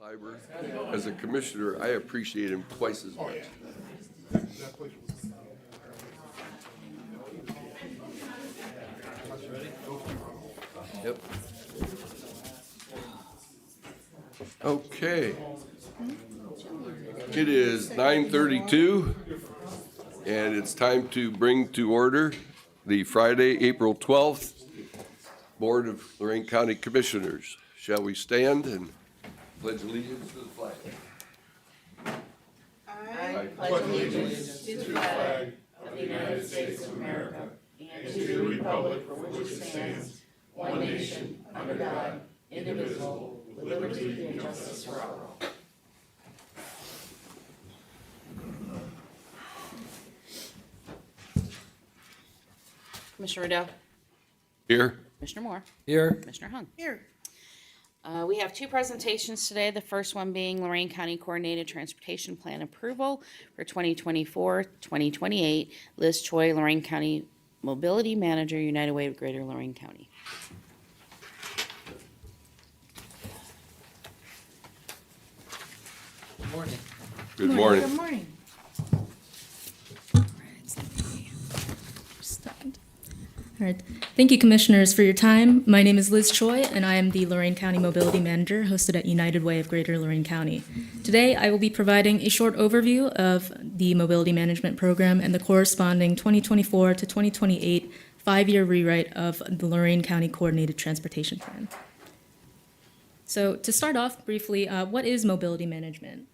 Fiber, as a commissioner, I appreciate him twice as much. Yep. Okay. It is 9:32, and it's time to bring to order the Friday, April 12th Board of Lorain County Commissioners. Shall we stand and pledge allegiance to the flag? I pledge allegiance to the flag of the United States of America and to the republic for which it stands, one nation, under God, indivisible, with liberty and justice for all. Commissioner Riddell. Here. Commissioner Moore. Here. Commissioner Hung. Here. We have two presentations today. The first one being Lorain County Coordinated Transportation Plan Approval for 2024-2028. Liz Choi, Lorain County Mobility Manager, United Way of Greater Lorain County. Good morning. Good morning. Good morning. All right. Thank you, Commissioners, for your time. My name is Liz Choi, and I am the Lorain County Mobility Manager hosted at United Way of Greater Lorain County. Today, I will be providing a short overview of the Mobility Management Program and the corresponding 2024 to 2028 five-year rewrite of the Lorain County Coordinated Transportation Plan. So to start off briefly, what is mobility management?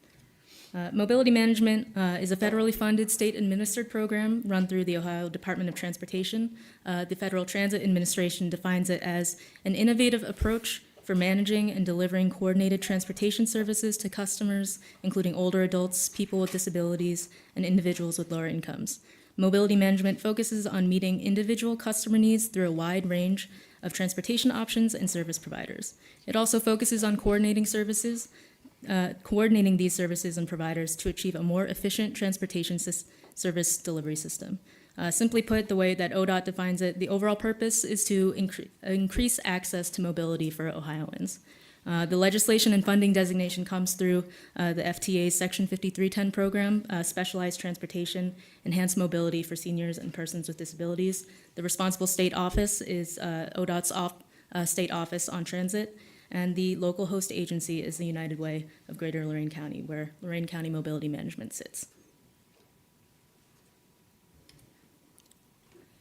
Mobility management is a federally funded, state-administered program run through the Ohio Department of Transportation. The Federal Transit Administration defines it as an innovative approach for managing and delivering coordinated transportation services to customers, including older adults, people with disabilities, and individuals with lower incomes. Mobility management focuses on meeting individual customer needs through a wide range of transportation options and service providers. It also focuses on coordinating these services and providers to achieve a more efficient transportation service delivery system. Simply put, the way that ODOT defines it, the overall purpose is to increase access to mobility for Ohioans. The legislation and funding designation comes through the FTA's Section 5310 program, Specialized Transportation, Enhanced Mobility for Seniors and Persons with Disabilities. The responsible state office is ODOT's State Office on Transit, and the local host agency is the United Way of Greater Lorain County, where Lorain County Mobility Management sits.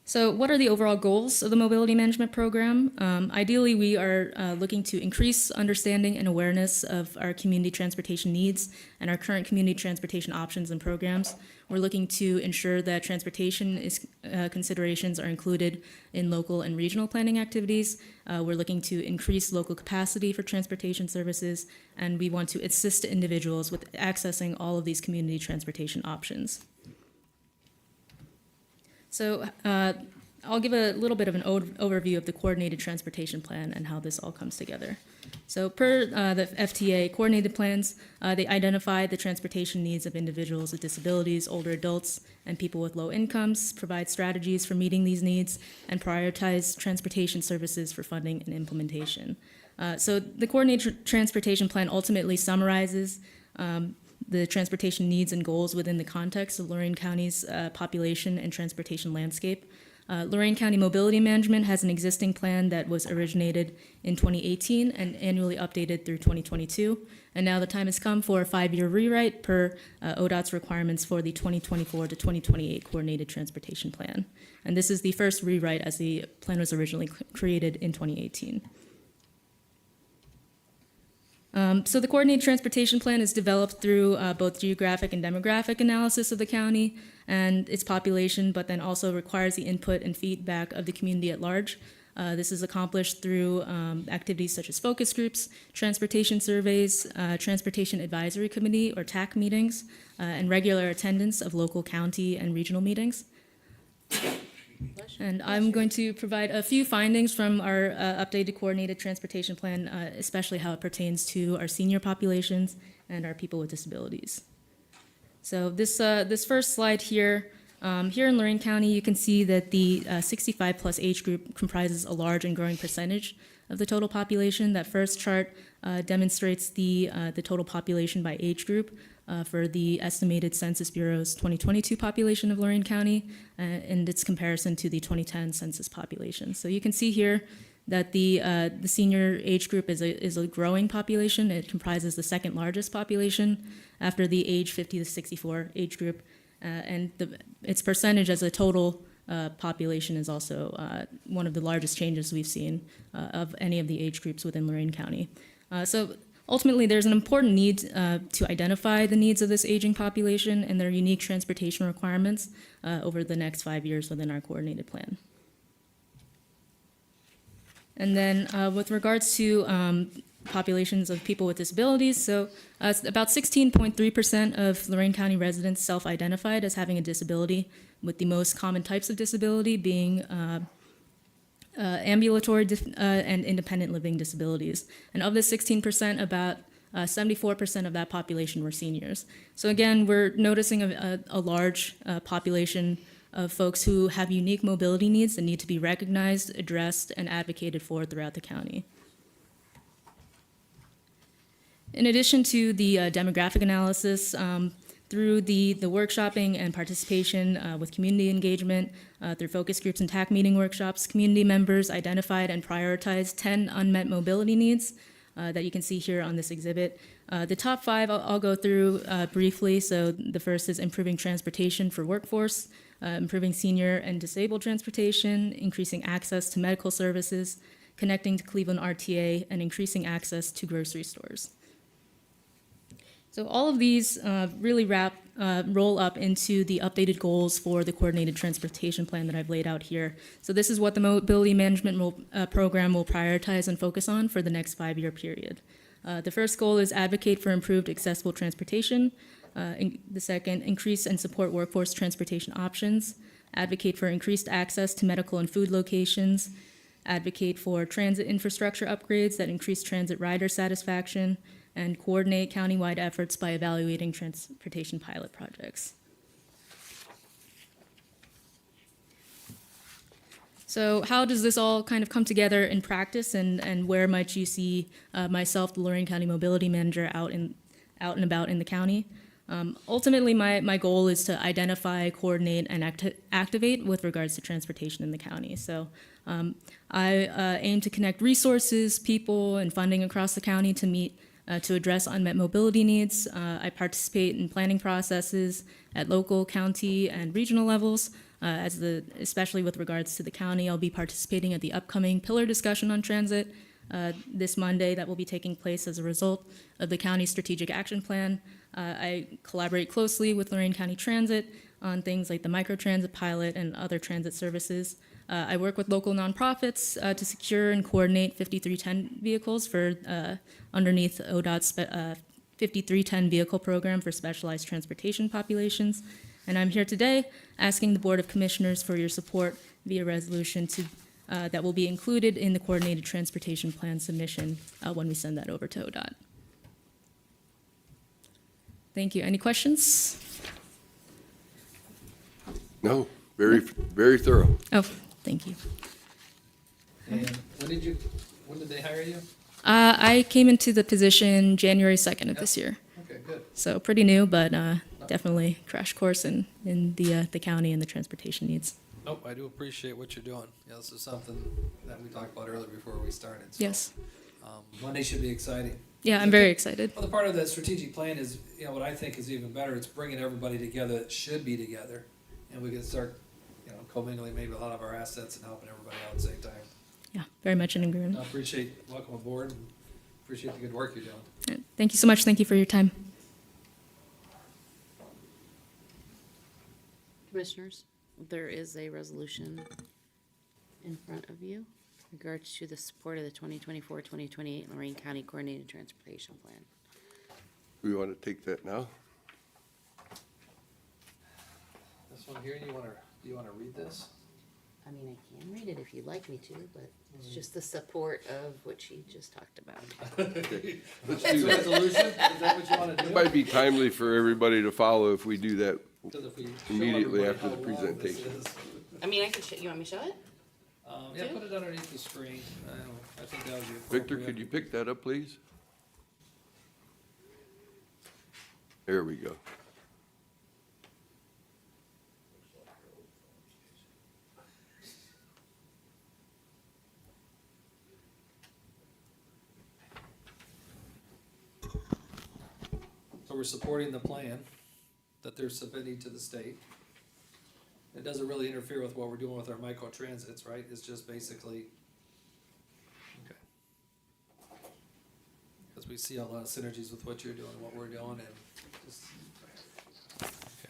So what are the overall goals of the Mobility Management Program? Ideally, we are looking to increase understanding and awareness of our community transportation needs and our current community transportation options and programs. We're looking to ensure that transportation considerations are included in local and regional planning activities. We're looking to increase local capacity for transportation services, and we want to assist individuals with accessing all of these community transportation options. So I'll give a little bit of an overview of the Coordinated Transportation Plan and how this all comes together. So per the FTA, coordinated plans, they identify the transportation needs of individuals with disabilities, older adults, and people with low incomes, provide strategies for meeting these needs, and prioritize transportation services for funding and implementation. So the Coordinated Transportation Plan ultimately summarizes the transportation needs and goals within the context of Lorain County's population and transportation landscape. Lorain County Mobility Management has an existing plan that was originated in 2018 and annually updated through 2022. And now the time has come for a five-year rewrite per ODOT's requirements for the 2024 to 2028 Coordinated Transportation Plan. And this is the first rewrite as the plan was originally created in 2018. So the Coordinated Transportation Plan is developed through both geographic and demographic analysis of the county and its population, but then also requires the input and feedback of the community at large. This is accomplished through activities such as focus groups, transportation surveys, Transportation Advisory Committee or TAC meetings, and regular attendance of local, county, and regional meetings. And I'm going to provide a few findings from our updated coordinated transportation plan, especially how it pertains to our senior populations and our people with disabilities. So this first slide here Here in Lorain County, you can see that the 65-plus age group comprises a large and growing percentage of the total population. That first chart demonstrates the total population by age group for the estimated Census Bureau's 2022 population of Lorain County and its comparison to the 2010 census population. So you can see here that the senior age group is a growing population. It comprises the second largest population after the age 50 to 64 age group. And its percentage as a total population is also one of the largest changes we've seen of any of the age groups within Lorain County. So ultimately, there's an important need to identify the needs of this aging population and their unique transportation requirements over the next 5 years within our coordinated plan. And then with regards to populations of people with disabilities, so about 16.3% of Lorain County residents self-identified as having a disability, with the most common types of disability being ambulatory and independent living disabilities. And of this 16%, about 74% of that population were seniors. So again, we're noticing a large population of folks who have unique mobility needs that need to be recognized, addressed, and advocated for throughout the county. In addition to the demographic analysis, through the workshopping and participation with community engagement, through focus groups and TAC meeting workshops, community members identified and prioritized 10 unmet mobility needs that you can see here on this exhibit. The top 5 I'll go through briefly. So the first is improving transportation for workforce, improving senior and disabled transportation, increasing access to medical services, connecting to Cleveland RTA, and increasing access to grocery stores. So all of these really roll up into the updated goals for the coordinated transportation plan that I've laid out here. So this is what the mobility management program will prioritize and focus on for the next 5-year period. The first goal is advocate for improved accessible transportation. The second, increase and support workforce transportation options. Advocate for increased access to medical and food locations. Advocate for transit infrastructure upgrades that increase transit rider satisfaction. And coordinate countywide efforts by evaluating transportation pilot projects. So how does this all kind of come together in practice, and where might you see myself, the Lorain County Mobility Manager, out and about in the county? Ultimately, my goal is to identify, coordinate, and activate with regards to transportation in the county. So I aim to connect resources, people, and funding across the county to address unmet mobility needs. I participate in planning processes at local, county, and regional levels. Especially with regards to the county, I'll be participating at the upcoming pillar discussion on transit this Monday that will be taking place as a result of the county's strategic action plan. I collaborate closely with Lorain County Transit on things like the microtransit pilot and other transit services. I work with local nonprofits to secure and coordinate 5310 vehicles for underneath ODOT's 5310 vehicle program for specialized transportation populations. And I'm here today asking the Board of Commissioners for your support via resolution that will be included in the coordinated transportation plan submission when we send that over to ODOT. Thank you. Any questions? No, very thorough. Oh, thank you. And when did they hire you? I came into the position January 2nd of this year. Okay, good. So pretty new, but definitely crash course in the county and the transportation needs. Nope, I do appreciate what you're doing. Yeah, this is something that we talked about earlier before we started. So, Yes. Monday should be exciting. Yeah, I'm very excited. Well, the part of the strategic plan is, what I think is even better. It's bringing everybody together that should be together, and we can start, commingling maybe a lot of our assets and helping everybody out at the same time. Yeah, very much in agreement. I welcome aboard, and appreciate the good work you're doing. Thank you so much. Thank you for your time. Commissioners, there is a resolution in front of you in regards to the support of the 2024-2028 Lorain County Coordinated Transportation Plan. We want to take that now? This one here, do you want to read this? I mean, I can read it if you'd like me to, but it's just the support of what she just talked about. Let's It's do a that. resolution, is that what you wanna do? It might be timely for everybody to follow if we do that. 'Cause if we show Immediately everybody after the how long this presentation. is. I mean, I can show, you want me to show it? Yeah, put it underneath the screen. I think that would be appropriate. Victor, could you pick that up, please? There we go. So we're supporting the plan that they're submitting to the state. It doesn't really interfere with what we're doing with our micro transits, right? It's just basically, okay. Because we see a lot of synergies with what you're doing and what we're doing and just. Okay.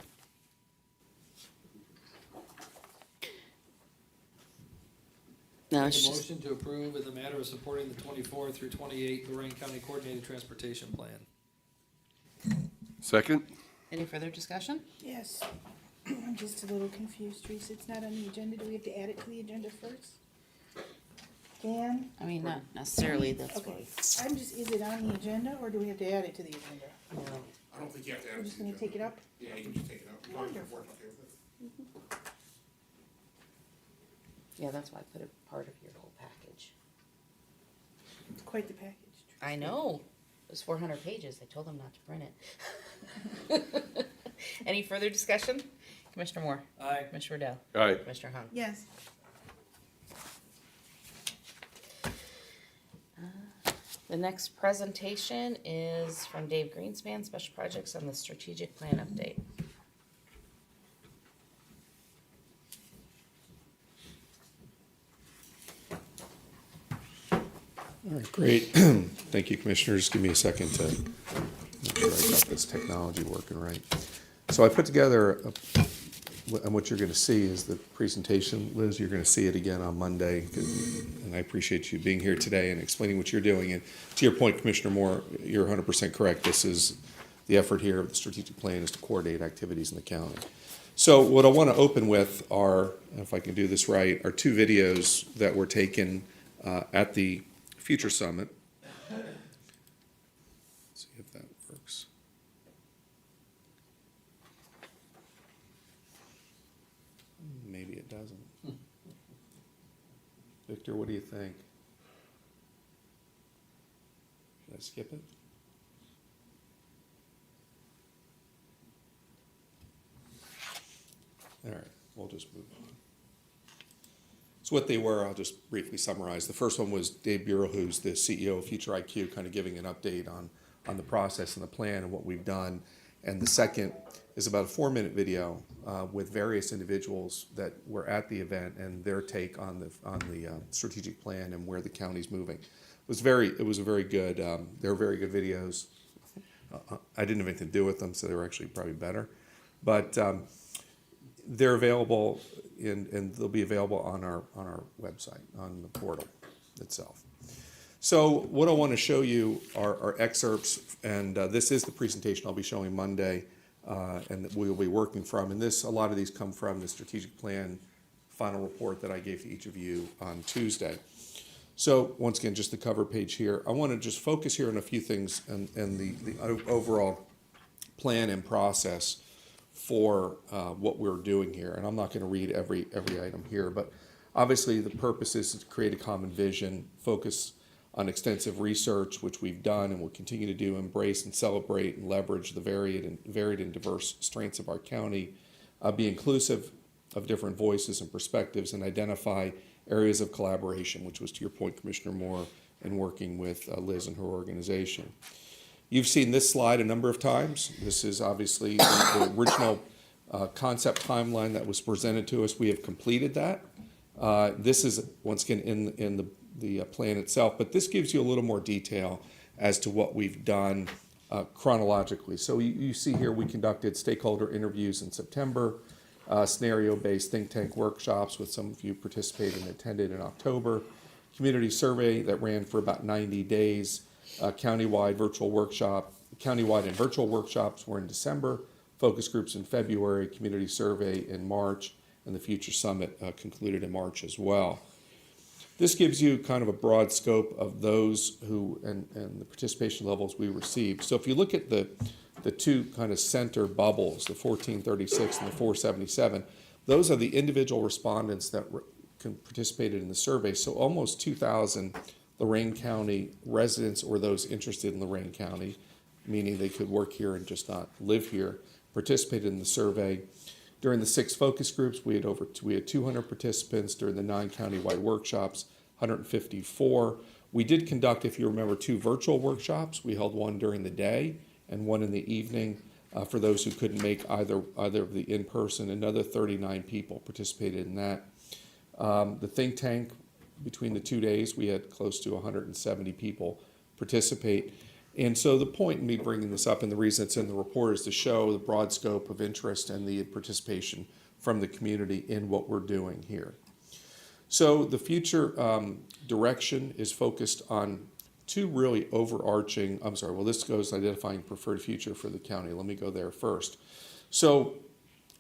No, Make it's a just, motion to approve in the matter of supporting the 24 through 28 Lorain County Coordinated Transportation Plan. Second? any further discussion? Yes. I'm just a little confused, Teresa. It's not on the agenda. Do we have to add it to the agenda first? Dan? I mean, not necessarily, that's why. Okay. I'm just, is it on the agenda or do we have to add it to the agenda? No. I don't think you have to add We're it just to the gonna take it agenda. up? Yeah, you can just take it up. As long as the board's okay with it. Yeah, that's why I put it part of your whole package. It's quite the package. I know, it was 400 pages, I told them not to print it. Any further discussion? Commissioner Moore? Aye. Commissioner Riddell? Aye. Commissioner Hung? Yes. The next presentation is from Dave Greenspan, Special Projects on the Strategic Plan Update. All right, great. Thank you, Commissioners. Give me a second to make sure I got this technology working right. So I put together, and what you're going to see is the presentation. Liz, you're going to see it again on Monday, and I appreciate you being here today and explaining what you're doing. And to your point, Commissioner Moore, you're 100% correct. This is the effort here of the strategic plan is to coordinate activities in the county. So what I want to open with are, if I can do this right, are two videos that were taken at the Future Summit. Let's see if that works. Maybe it doesn't. Victor, what do you think? Should I skip it? All right, we'll just move on. So what they were, I'll just briefly summarize. The first one was Dave Bureau, who's the CEO of Future IQ, kind of giving an update on the process and the plan and what we've done. And the second is about a 4-minute video with various individuals that were at the event and their take on the strategic plan and where the county's moving. It was a very good. They were very good videos. I didn't have anything to do with them, so they were actually probably better. But they're available, and they'll be available on our website, on the portal itself. So what I want to show you are excerpts, and this is the presentation I'll be showing Monday, and that we'll be working from. And a lot of these come from the strategic plan final report that I gave to each of you on Tuesday. So once again, just the cover page here. I want to just focus here on a few things and the overall plan and process for what we're doing here. And I'm not going to read every item here, but obviously the purpose is to create a common vision, focus on extensive research, which we've done and will continue to do, embrace and celebrate and leverage the varied and diverse strengths of our county, be inclusive of different voices and perspectives, and identify areas of collaboration, which was to your point, Commissioner Moore, in working with Liz and her organization. You've seen this slide a number of times. This is obviously the original concept timeline that was presented to us. We have completed that. This is, once again, in the plan itself, but this gives you a little more detail as to what we've done chronologically. So you see here we conducted stakeholder interviews in September, scenario-based think tank workshops, with some of you participated and attended in October, community survey that ran for about 90 days, countywide and virtual workshops were in December, focus groups in February, community survey in March, and the Future Summit concluded in March as well. This gives you kind of a broad scope of those who and the participation levels we received. So if you look at the two kind of center bubbles, the 1436 and the 477, those are the individual respondents that participated in the survey. So almost 2,000 Lorain County residents or those interested in Lorain County, meaning they could work here and just not live here, participated in the survey. During the 6 focus groups, we had 200 participants. During the 9 countywide workshops, 154. We did conduct, if you remember, 2 virtual workshops. We held one during the day and one in the evening for those who couldn't make either of the in-person. Another 39 people participated in that. The think tank, between the 2 days, we had close to 170 people participate. And so the point in me bringing this up, and the reason it's in the report, is to show the broad scope of interest and the participation from the community in what we're doing here. So the future direction is focused on 2 really overarching, this goes identifying preferred future for the county. Let me go there first. So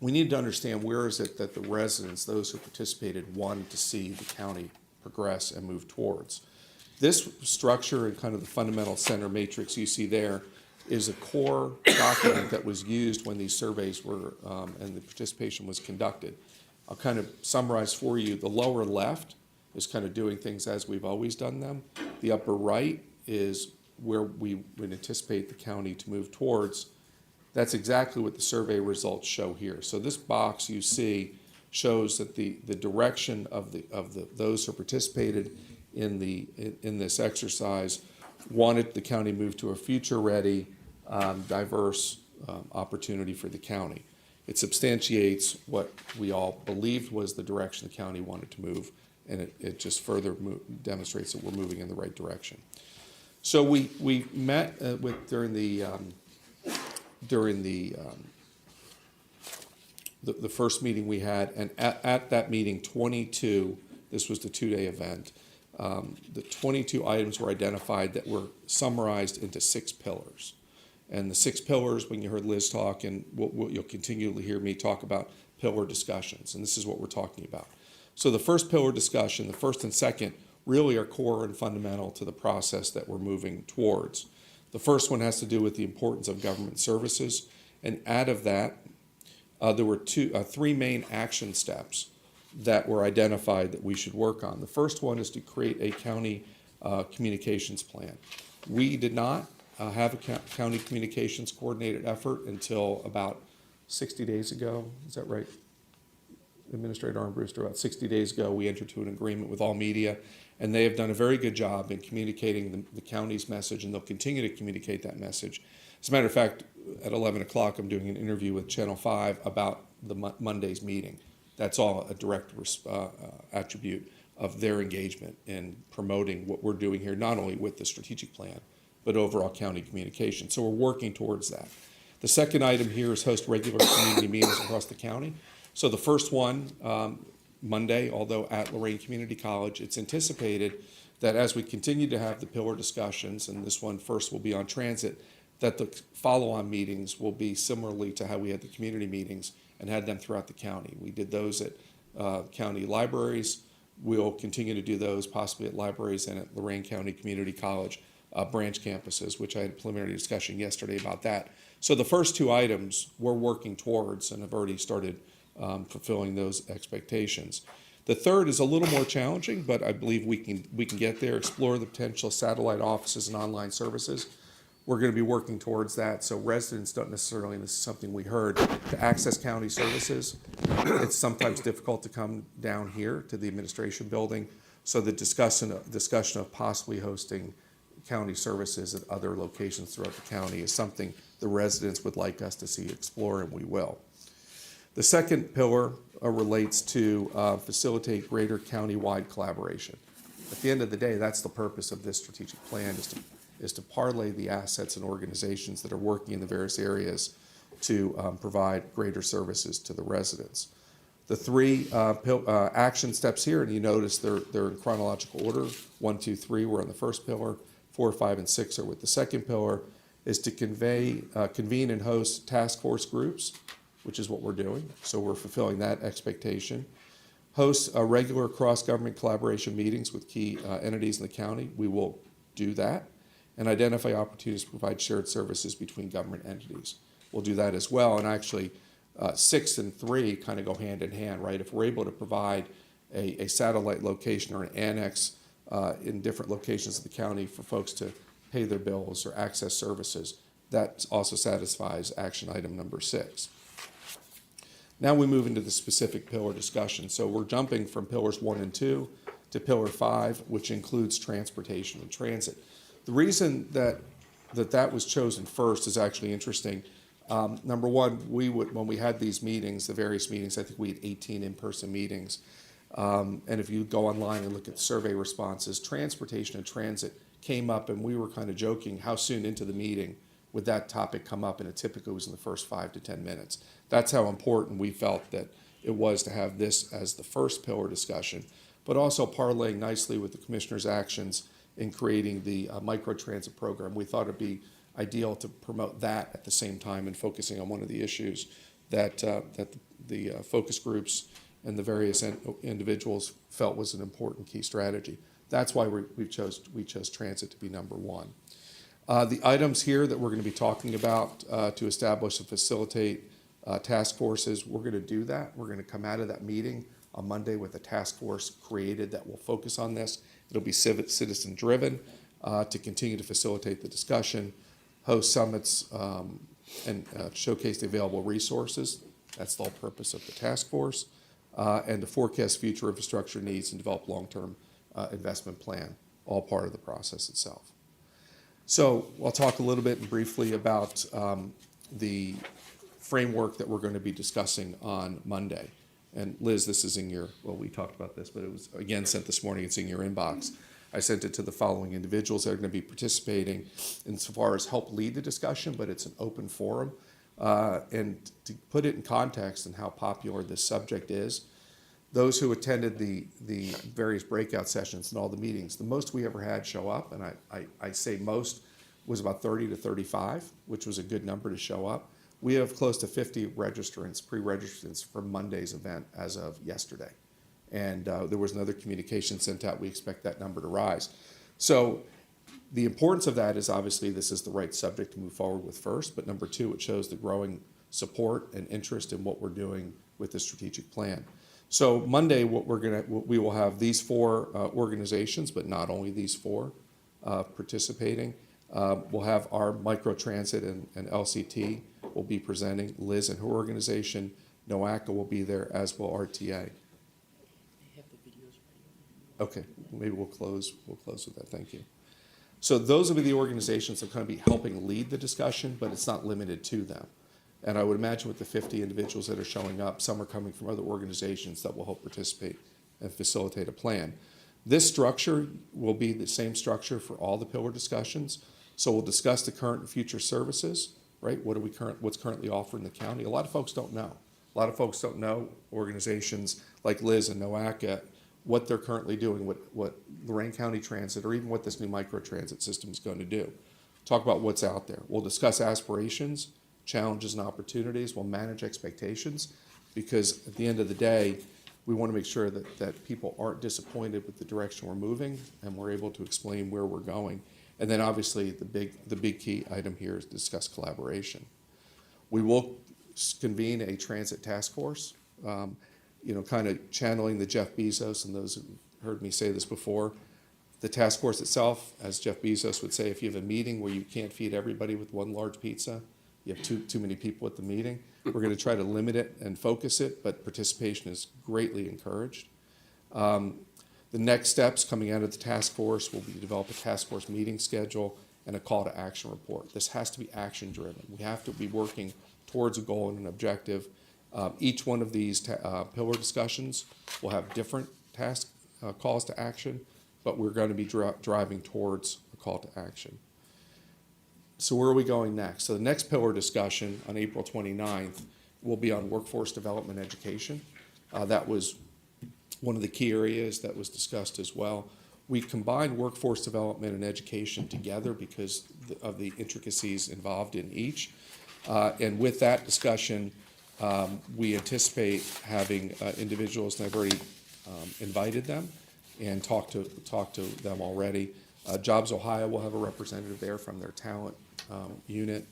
we need to understand where is it that the residents, those who participated, wanted to see the county progress and move towards. This structure and kind of the fundamental center matrix you see there is a core document that was used when these surveys were and the participation was conducted. I'll kind of summarize for you. The lower left is kind of doing things as we've always done them. The upper right is where we would anticipate the county to move towards. That's exactly what the survey results show here. So this box you see shows that the direction of those who participated in this exercise wanted the county move to a future-ready, diverse opportunity for the county. It substantiates what we all believed was the direction the county wanted to move, and it just further demonstrates that we're moving in the right direction. So we met during the first meeting we had, and at that meeting, 22. This was the 2-day event. The 22 items were identified that were summarized into 6 pillars. And the 6 pillars, when you heard Liz talk, and you'll continue to hear me talk about pillar discussions, and this is what we're talking about. So the first pillar discussion, the first and second, really are core and fundamental to the process that we're moving towards. The first one has to do with the importance of government services, and out of that, there were 3 main action steps that were identified that we should work on. The first one is to create a county communications plan. We did not have a county communications coordinated effort until about 60 days ago. Is that right, Administrator Armbruster? About 60 days ago, we entered into an agreement with all media, and they have done a very good job in communicating the county's message, and they'll continue to communicate that message. As a matter of fact, at 11 o'clock, I'm doing an interview with Channel 5 about the Monday's meeting. That's all a direct attribute of their engagement in promoting what we're doing here, not only with the strategic plan, but overall county communication. So we're working towards that. The second item here is host regular community meetings across the county. So the first one, Monday, although at Lorain Community College, it's anticipated that as we continue to have the pillar discussions, and this one first will be on transit, that the follow-on meetings will be similarly to how we had the community meetings and had them throughout the county. We did those at county libraries. We'll continue to do those possibly at libraries and at Lorain County Community College branch campuses, which I had a preliminary discussion yesterday about that. So the first 2 items we're working towards and have already started fulfilling those expectations. The third is a little more challenging, but I believe we can get there. Explore the potential satellite offices and online services. We're going to be working towards that, so residents don't necessarily, and this is something we heard, to access county services. It's sometimes difficult to come down here to the administration building, so the discussion of possibly hosting county services at other locations throughout the county is something the residents would like us to see explore, and we will. The second pillar relates to facilitate greater county-wide collaboration. At the end of the day, that's the purpose of this strategic plan, is to parlay the assets and organizations that are working in the various areas to provide greater services to the residents. The 3 action steps here, and you notice they're in chronological order. 1, 2, 3 were on the first pillar. 4, 5, and 6 are with the second pillar, is to convene and host task force groups which is what we're doing. So we're fulfilling that expectation. Host regular cross-government collaboration meetings with key entities in the county. We will do that. And identify opportunities to provide shared services between government entities. We'll do that as well. And actually, 6 and 3 kind of go hand in hand, right? If we're able to provide a satellite location or an annex in different locations of the county for folks to pay their bills or access services, that also satisfies action item number 6. Now we move into the specific pillar discussion. So we're jumping from pillars 1 and 2 to pillar 5, which includes transportation and transit. The reason that was chosen first is actually interesting. Number one, when we had these meetings, the various meetings, I think we had 18 in-person meetings. And if you go online and look at the survey responses, transportation and transit came up, and we were kind of joking how soon into the meeting would that topic come up, and it typically was in the first 5 to 10 minutes. That's how important we felt that it was to have this as the first pillar discussion, but also parlaying nicely with the commissioner's actions in creating the microtransit program. We thought it'd be ideal to promote that at the same time and focusing on one of the issues that the focus groups and the various individuals felt was an important key strategy. That's why we chose transit to be number 1. The items here that we're going to be talking about to establish and facilitate task forces, we're going to do that. We're going to come out of that meeting on Monday with a task force created that will focus on this. It'll be citizen-driven to continue to facilitate the discussion, host summits, and showcase the available resources. That's the whole purpose of the task force, and to forecast future infrastructure needs and develop long-term investment plan, all part of the process itself. So I'll talk a little bit briefly about the framework that we're going to be discussing on Monday. And Liz, this is in your, well, we talked about this, but it was again sent this morning. It's in your inbox. I sent it to the following individuals that are going to be participating insofar as help lead the discussion, but it's an open forum. And to put it in context and how popular this subject is, those who attended the various breakout sessions and all the meetings, the most we ever had show up, and I say most, was about 30 to 35, which was a good number to show up. We have close to 50 registrants, pre-registrants for Monday's event as of yesterday. And there was another communication sent out. We expect that number to rise. So the importance of that is obviously this is the right subject to move forward with first, but number 2, it shows the growing support and interest in what we're doing with the strategic plan. So Monday, we will have these 4 organizations, but not only these 4 participating. We'll have our microtransit and LCT will be presenting. Liz and her organization, NOACA will be there, as will RTA. Okay, maybe we'll close with that. Thank you. So those will be the organizations that are going to be helping lead the discussion, but it's not limited to them. And I would imagine with the 50 individuals that are showing up, some are coming from other organizations that will help participate and facilitate a plan. This structure will be the same structure for all the pillar discussions. So we'll discuss the current and future services, right? What's currently offered in the county. A lot of folks don't know. A lot of folks don't know organizations like Liz and NOACA, what they're currently doing, what Lorain County Transit, or even what this new microtransit system is going to do. Talk about what's out there. We'll discuss aspirations, challenges, and opportunities. We'll manage expectations, because at the end of the day, we want to make sure that people aren't disappointed with the direction we're moving, and we're able to explain where we're going. And then obviously the big key item here is to discuss collaboration. We will convene a transit task force, kind of channeling the Jeff Bezos, and those who heard me say this before. The task force itself, as Jeff Bezos would say, if you have a meeting where you can't feed everybody with one large pizza, you have too many people at the meeting. We're going to try to limit it and focus it, but participation is greatly encouraged. The next steps coming out of the task force will be to develop a task force meeting schedule and a call to action report. This has to be action driven. We have to be working towards a goal and an objective. Each one of these pillar discussions will have different task calls to action, but we're going to be driving towards a call to action. So where are we going next? So the next pillar discussion on April 29th will be on workforce development education. That was one of the key areas that was discussed as well. We combined workforce development and education together because of the intricacies involved in each. And with that discussion, We anticipate having individuals, and I've already invited them and talked to them already. Jobs Ohio will have a representative there from their talent unit.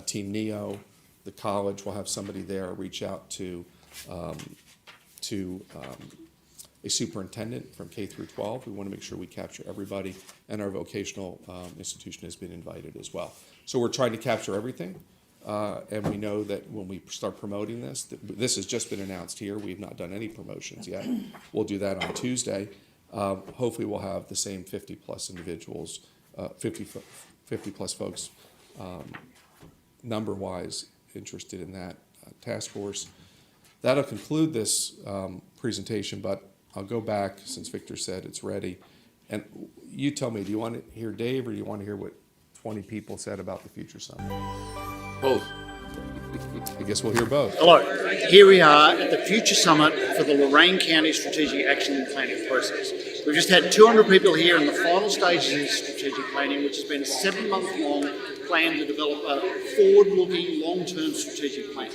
Team NEO, the college will have somebody there. Reach out to a superintendent from K through 12. We want to make sure we capture everybody, and our vocational institution has been invited as well. So we're trying to capture everything, and we know that when we start promoting this, this has just been announced here. We have not done any promotions yet. We'll do that on Tuesday. Hopefully we'll have the same 50-plus individuals, 50-plus folks, number-wise, interested in that task force. That'll conclude this presentation, but I'll go back, since Victor said it's ready. And you tell me, do you want to hear Dave, or do you want to hear what 20 people said about the Future Summit? Both. I guess we'll hear both. Hello, here we are at the Future Summit for the Lorain County Strategic Action and Planning process. We've just had 200 people here in the final stages of strategic planning, which has been a 7-month-long plan to develop a forward-looking, long-term strategic plan.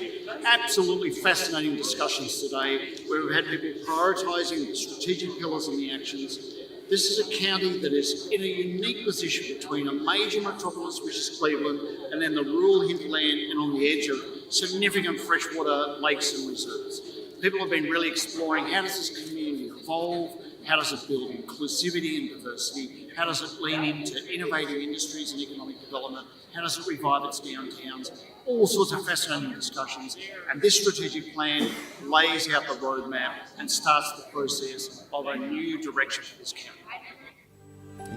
Absolutely fascinating discussions today, where we've had people prioritising the strategic pillars and the actions. This is a county that is in a unique position between a major metropolis, which is Cleveland, and then the rural hinterland and on the edge of significant freshwater lakes and reserves. People have been really exploring, how does this community evolve? How does it build inclusivity and diversity? How does it lean into innovative industries and economic development? How does it revive its downtowns? All sorts of fascinating discussions. And this strategic plan lays out the roadmap and starts the process of a new direction for this county.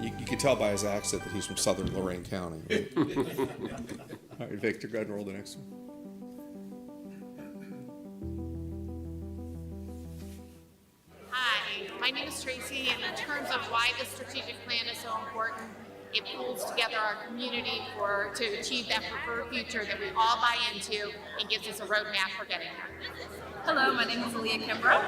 You can tell by his accent that he's from southern Lorain County. Right? All right, Victor, go ahead and roll the next one. Hi, my name is Tracy, and in terms of why the strategic plan is so important, it pulls together our community to achieve that preferred future that we all buy into and gives us a roadmap for getting there. Hello, my name is Aaliyah Kimbrough,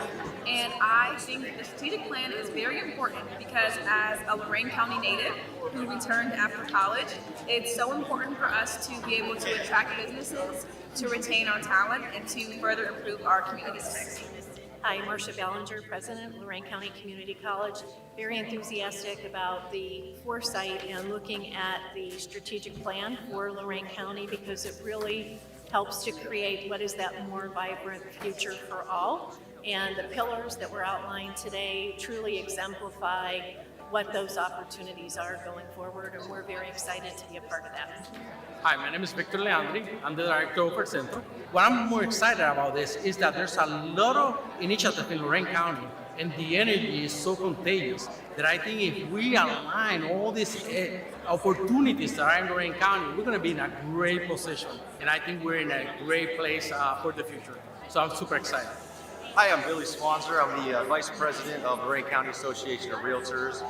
and I think that the strategic plan is very important because as a Lorain County native who returned after college, it's so important for us to be able to attract businesses, to retain our talent, and to further improve our communities. Hi, I'm Marcia Ballinger, President of Lorain County Community College. Very enthusiastic about the foresight and looking at the strategic plan for Lorain County because it really helps to create what is that more vibrant future for all. And the pillars that were outlined today truly exemplify what those opportunities are going forward, and we're very excited to be a part of that. Hi, my name is Victor Leandri. I'm the director of our center. What I'm more excited about this is that there's a lot of initiatives in Lorain County, and the energy is so contagious that I think if we align all these opportunities that are in Lorain County, we're going to be in a great position. And I think we're in a great place for the future. So I'm super excited. Hi, I'm Billy Swanser. I'm the Vice President of Lorain County Association of Realtors.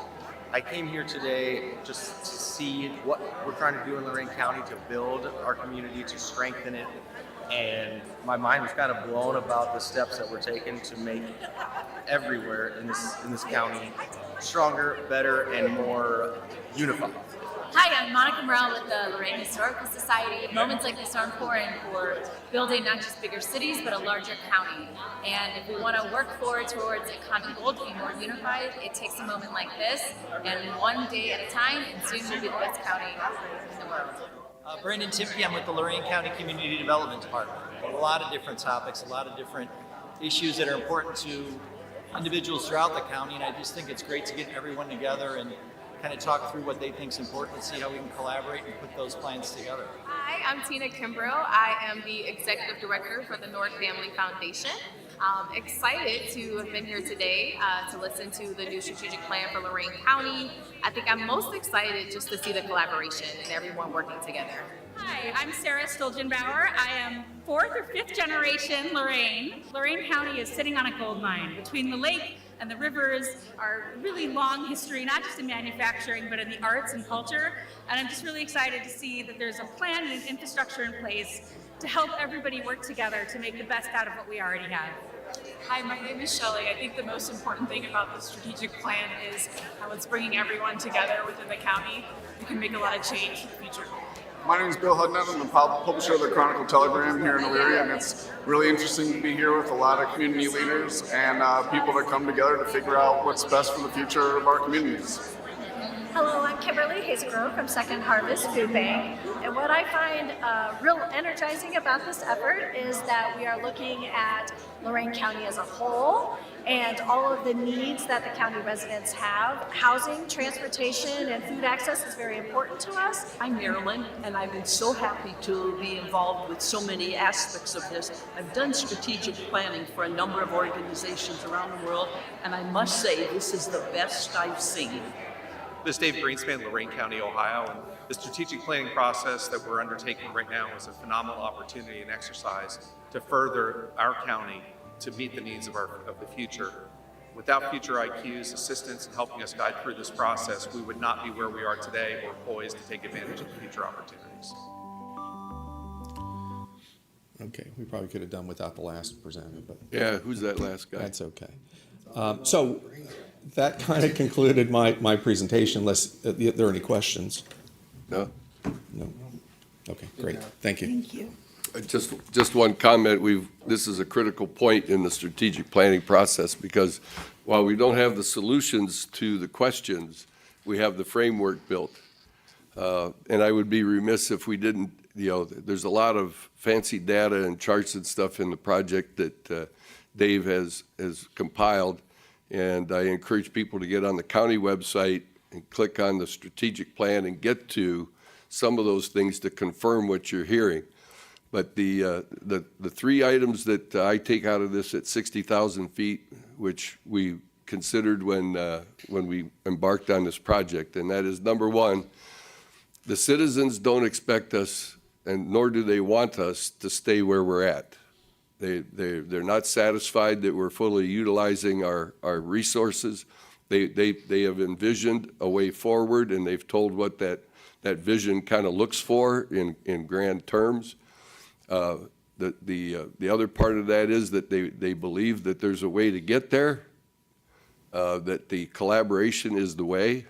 I came here today just to see what we're trying to do in Lorain County to build our community, to strengthen it. And my mind was kind of blown about the steps that we're taking to make everywhere in this county stronger, better, and more unified. Hi, I'm Monica Morel with the Lorain Historical Society. Moments like this are important for building not just bigger cities, but a larger county. And if we want to work forward towards a common goal to be more unified, it takes a moment like this, and one day at a time, and soon we'll be the best county in the world. Brandon Timke, I'm with the Lorain County Community Development Department. A lot of different topics, a lot of different issues that are important to individuals throughout the county, and I just think it's great to get everyone together and kind of talk through what they think is important and see how we can collaborate and put those plans together. Hi, I'm Tina Kimbrough. I am the Executive Director for the North Family Foundation. Excited to have been here today to listen to the new strategic plan for Lorain County. I think I'm most excited just to see the collaboration and everyone working together. Hi, I'm Sarah Stolgenbauer. I am 4th or 5th generation Lorain. Lorain County is sitting on a gold mine. Between the lake and the rivers are really long history, not just in manufacturing, but in the arts and culture. And I'm just really excited to see that there's a plan and an infrastructure in place to help everybody work together to make the best out of what we already have. Hi, my name is Shelley. I think the most important thing about the strategic plan is how it's bringing everyone together within the county. We can make a lot of change for the future. My name is Bill Hudnut. I'm the publisher of the Chronicle Telegram here in Elyria, and it's really interesting to be here with a lot of community leaders and people that come together to figure out what's best for the future of our communities. Hello, I'm Kimberly Hazelgrove from Second Harvest Food Bank, and what I find real energizing about this effort is that we are looking at Lorain County as a whole and all of the needs that the county residents have. Housing, transportation, and food access is very important to us. I'm Marilyn, and I've been so happy to be involved with so many aspects of this. I've done strategic planning for a number of organizations around the world, and I must say this is the best I've seen. This is Dave Greenspan, Lorain County, Ohio, and the strategic planning process that we're undertaking right now is a phenomenal opportunity and exercise to further our county to meet the needs of the future. Without future IQ's assistance in helping us guide through this process, we would not be where we are today or poised to take advantage of the future opportunities. Okay, we probably could have done without the last presenter, but. Yeah, who's that last guy? That's okay. So that kind of concluded my presentation, unless there are any questions. No? No? Okay, great. Thank you. Thank you. Just one comment. This is a critical point in the strategic planning process because while we don't have the solutions to the questions, we have the framework built. And I would be remiss if we didn't, there's a lot of fancy data and charts and stuff in the project that Dave has compiled. And I encourage people to get on the county website and click on the strategic plan and get to some of those things to confirm what you're hearing. But the three items that I take out of this at 60,000 feet, which we considered when we embarked on this project, and that is number one, the citizens don't expect us, and nor do they want us to stay where we're at. They're not satisfied that we're fully utilizing our resources. They have envisioned a way forward, and they've told what that vision kind of looks for in grand terms. The other part of that is that they believe that there's a way to get there, that the collaboration is the way.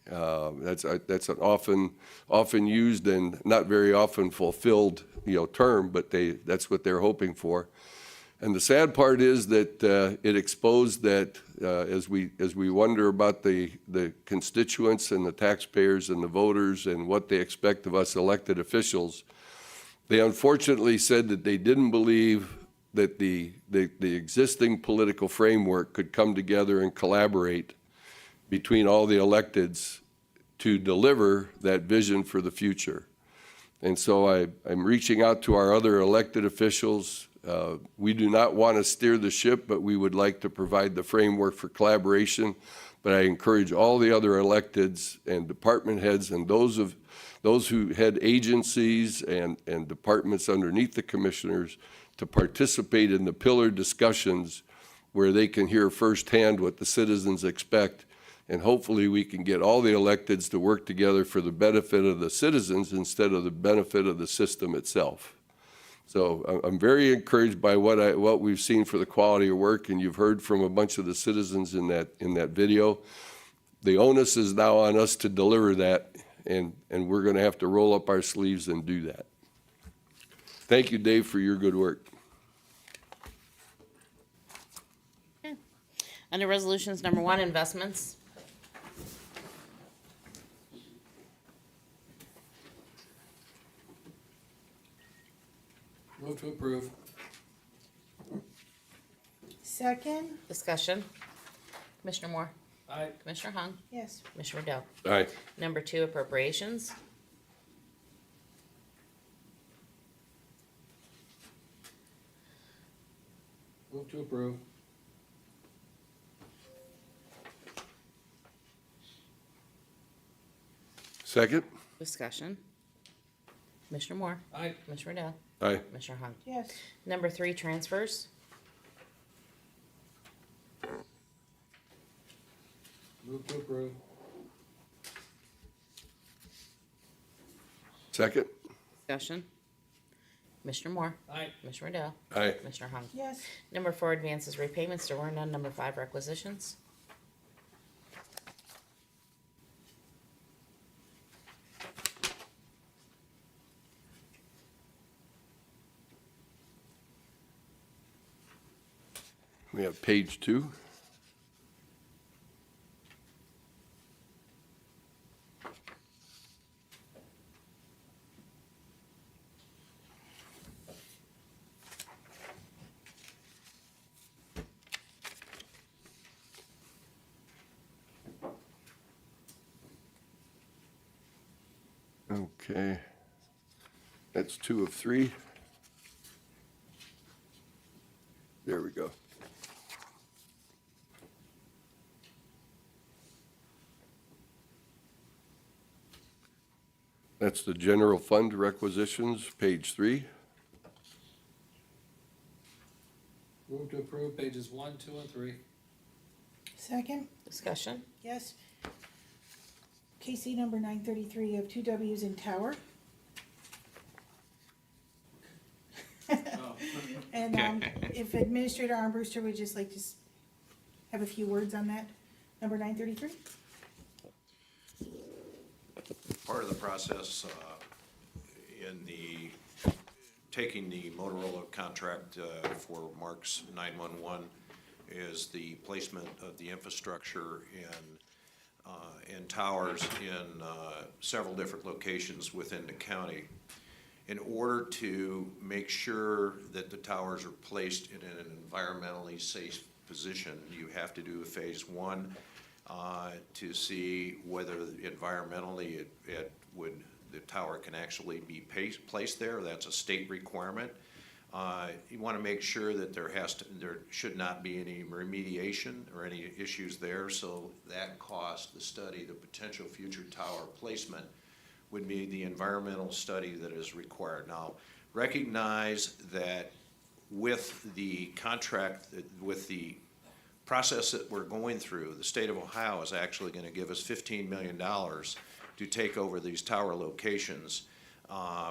That's an often used and not very often fulfilled term, but that's what they're hoping for. And the sad part is that it exposed that as we wonder about the constituents and the taxpayers and the voters and what they expect of us elected officials, they unfortunately said that they didn't believe that the existing political framework could come together and collaborate between all the electeds to deliver that vision for the future. And so I'm reaching out to our other elected officials. We do not want to steer the ship, but we would like to provide the framework for collaboration. But I encourage all the other electeds and department heads and those who head agencies and departments underneath the commissioners to participate in the pillar discussions where they can hear firsthand what the citizens expect. And hopefully we can get all the electeds to work together for the benefit of the citizens instead of the benefit of the system itself. So I'm very encouraged by what we've seen for the quality of work, and you've heard from a bunch of the citizens in that video. The onus is now on us to deliver that, and we're going to have to roll up our sleeves and do that. Thank you, Dave, for your good work. Okay. Under resolutions number 1, investments. Move to approve. Second? Discussion. Commissioner Moore. Aye. Commissioner Hung. Yes. Commissioner Dell. Aye. Number 2, appropriations. Move to approve. Second? Discussion. Commissioner Moore. Aye. Commissioner Dell. Aye. Commissioner Hung. Yes. Number 3, transfers. Move to approve. Second? Discussion. Commissioner Moore. Aye. Commissioner Dell. Aye. Commissioner Hung. Yes. Number 4, advances, repayments. There were none. Number 5, requisitions. We have page 2. Okay. That's 2 of 3. There we go. That's the general fund requisitions, page 3. Move to approve pages 1, 2, and 3. Second, Discussion? yes. KC number 933 of 2 Ws in Tower. And if Administrator Armbruster would just like to have a few words on that, number 933? Part of the process in the taking the Motorola contract for Mark's 911 is the placement of the infrastructure in towers in several different locations within the county. In order to make sure that the towers are placed in an environmentally safe position, you have to do a phase 1 to see whether environmentally the tower can actually be placed there. That's a state requirement. You want to make sure that there should not be any remediation or any issues there. So that cost, the study, the potential future tower placement would be the environmental study that is required. Now, recognize that with the contract, with the process that we're going through, the state of Ohio is actually going to give us $15 million to take over these tower locations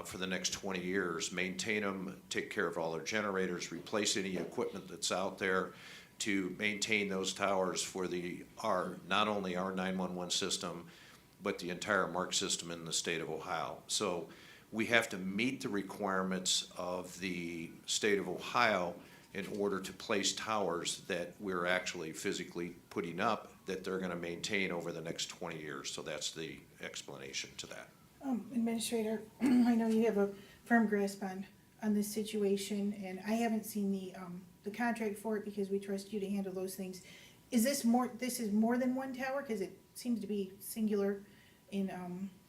for the next 20 years, maintain them, take care of all their generators, replace any equipment that's out there to maintain those towers for not only our 911 system, but the entire MARC system in the state of Ohio. So we have to meet the requirements of the state of Ohio in order to place towers that we're actually physically putting up that they're going to maintain over the next 20 years. So that's the explanation to that. Administrator, I know you have a firm grasp on this situation, and I haven't seen the contract for it because we trust you to handle those things. Is this more than one tower? Because it seems to be singular in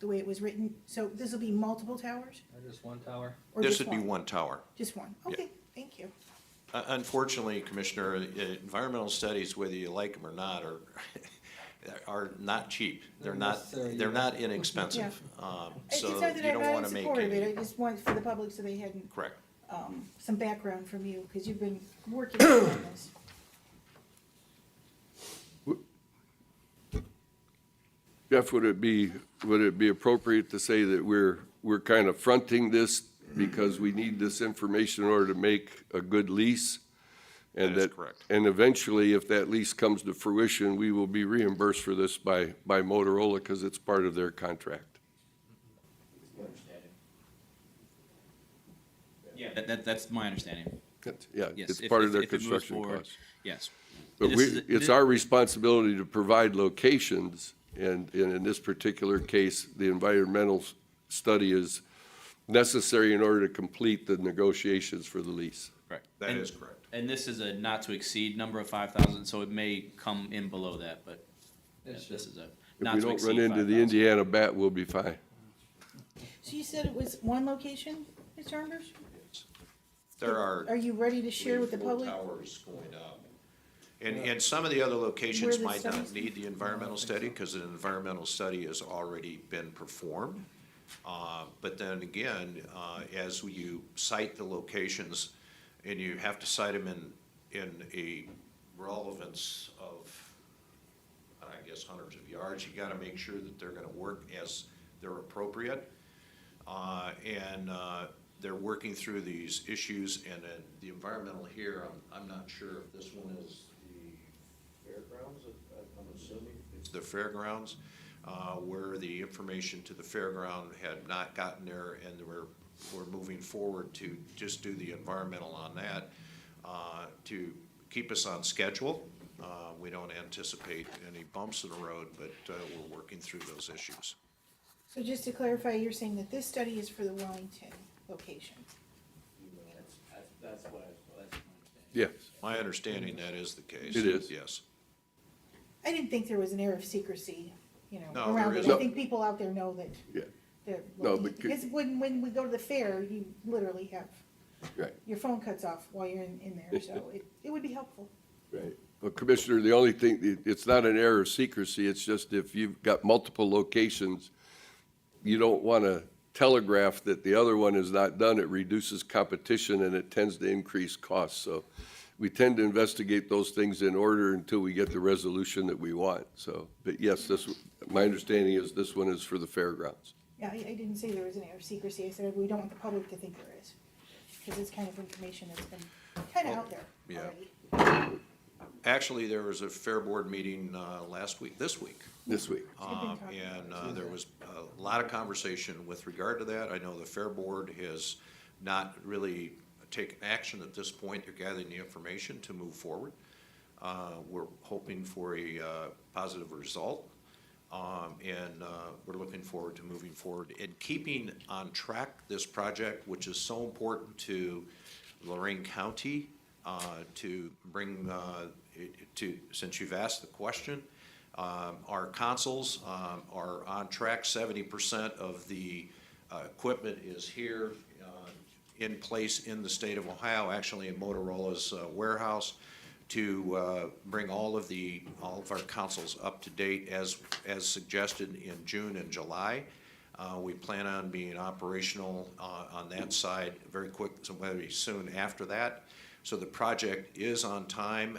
the way it was written. So this will be multiple towers? Or just one tower? Or This just would be one tower. Just one? Okay, thank you. Unfortunately, Commissioner, environmental studies, whether you like them or not, are not cheap. They're not inexpensive. It's So not that you I'm don't not want in to make support of it, any. I just want for the public so they hadn't Correct. some background from you, because you've been working on this. Jeff, would it be appropriate to say that we're kind of fronting this because we need this information in order to make a good lease? And That is correct. And eventually, if that lease comes to fruition, we will be reimbursed for this by Motorola because it's part of their contract. Yeah, that's my understanding. Yeah, Yes, it's if- part of their if it moves construction forward, costs. Yes. But This is- it's our responsibility to provide locations, and in this particular case, the environmental study is necessary in order to complete the negotiations for the lease. Right. That is correct. And this is a not to exceed number of 5,000, so it may come in below that, but yeah, this is a If not we to don't exceed run into the 5,000. Indiana bat, we'll be fine. So you said it was one location, Mr. Armbruster? There are. Are you ready to share with the 4 public? towers going up. And some of the other locations Where the might not studies- need the environmental study because the environmental study has already been performed. But then again, as you site the locations, and you have to cite them in a relevance of, I guess, hundreds of yards, you gotta make sure that they're gonna work as they're appropriate. And they're working through these issues, and then the environmental here, I'm not sure if this one is the fairgrounds, I'm assuming it's the fairgrounds, where the information to the fairground had not gotten there, and we're moving forward to just do the environmental on that, to keep us on schedule. We don't anticipate any bumps in the road, but we're working through those issues. So just to clarify, you're saying that this study is for the Wellington location? That's what Yes, My understanding that is the case. It is. Yes. I didn't think there was an air of secrecy, you know, No, around there it. isn't. I think people out there know that yeah, they're No, looking. but Because when we go to the fair, you literally have, right. your phone cuts off while you're in there, so it would be helpful. Right. Well, Commissioner, the only thing, it's not an error of secrecy, it's just if you've got multiple locations, you don't want to telegraph that the other one is not done. It reduces competition and it tends to increase costs. So we tend to investigate those things in order until we get the resolution that we want. So, but yes, my understanding is this one is for the fairgrounds. Yeah, I didn't say there was an air of secrecy. I said we don't want the public to think there is. Because it's kind of information that's been kind of out there Yeah. already. Actually, there was a Fair Board meeting this week. This week. And there was a lot of conversation with regard to that. I know the Fair Board has not really taken action at this point. They're gathering the information to move forward. We're hoping for a positive result. And we're looking forward to moving forward and keeping on track this project, which is so important to Lorain County, to bring since you've asked the question, our consoles are on track. 70% of the equipment is here in place in the state of Ohio, actually in Motorola's warehouse, to bring all of our consoles up to date as suggested in June and July. We plan on being operational on that side very quick, so very soon after that. So the project is on time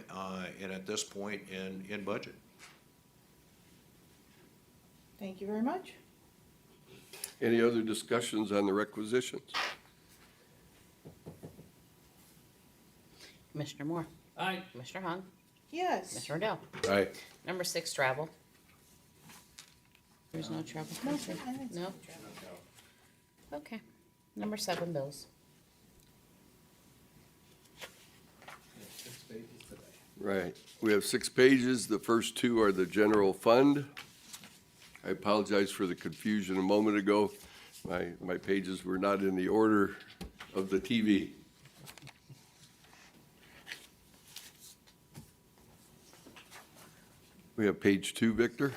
and at this point in budget. Thank you very much. Any other discussions on the requisitions? Commissioner Moore. Aye. Commissioner Hung. Yes. Commissioner Riddell. Aye. Number 6, travel. There's no travel. No, Commissioner? I didn't see No? Okay. Number 7, bills. Right. We have 6 pages. The first 2 are the general fund. I apologize for the confusion a moment ago. My pages were not in the order of the TV. We have page 2, Victor.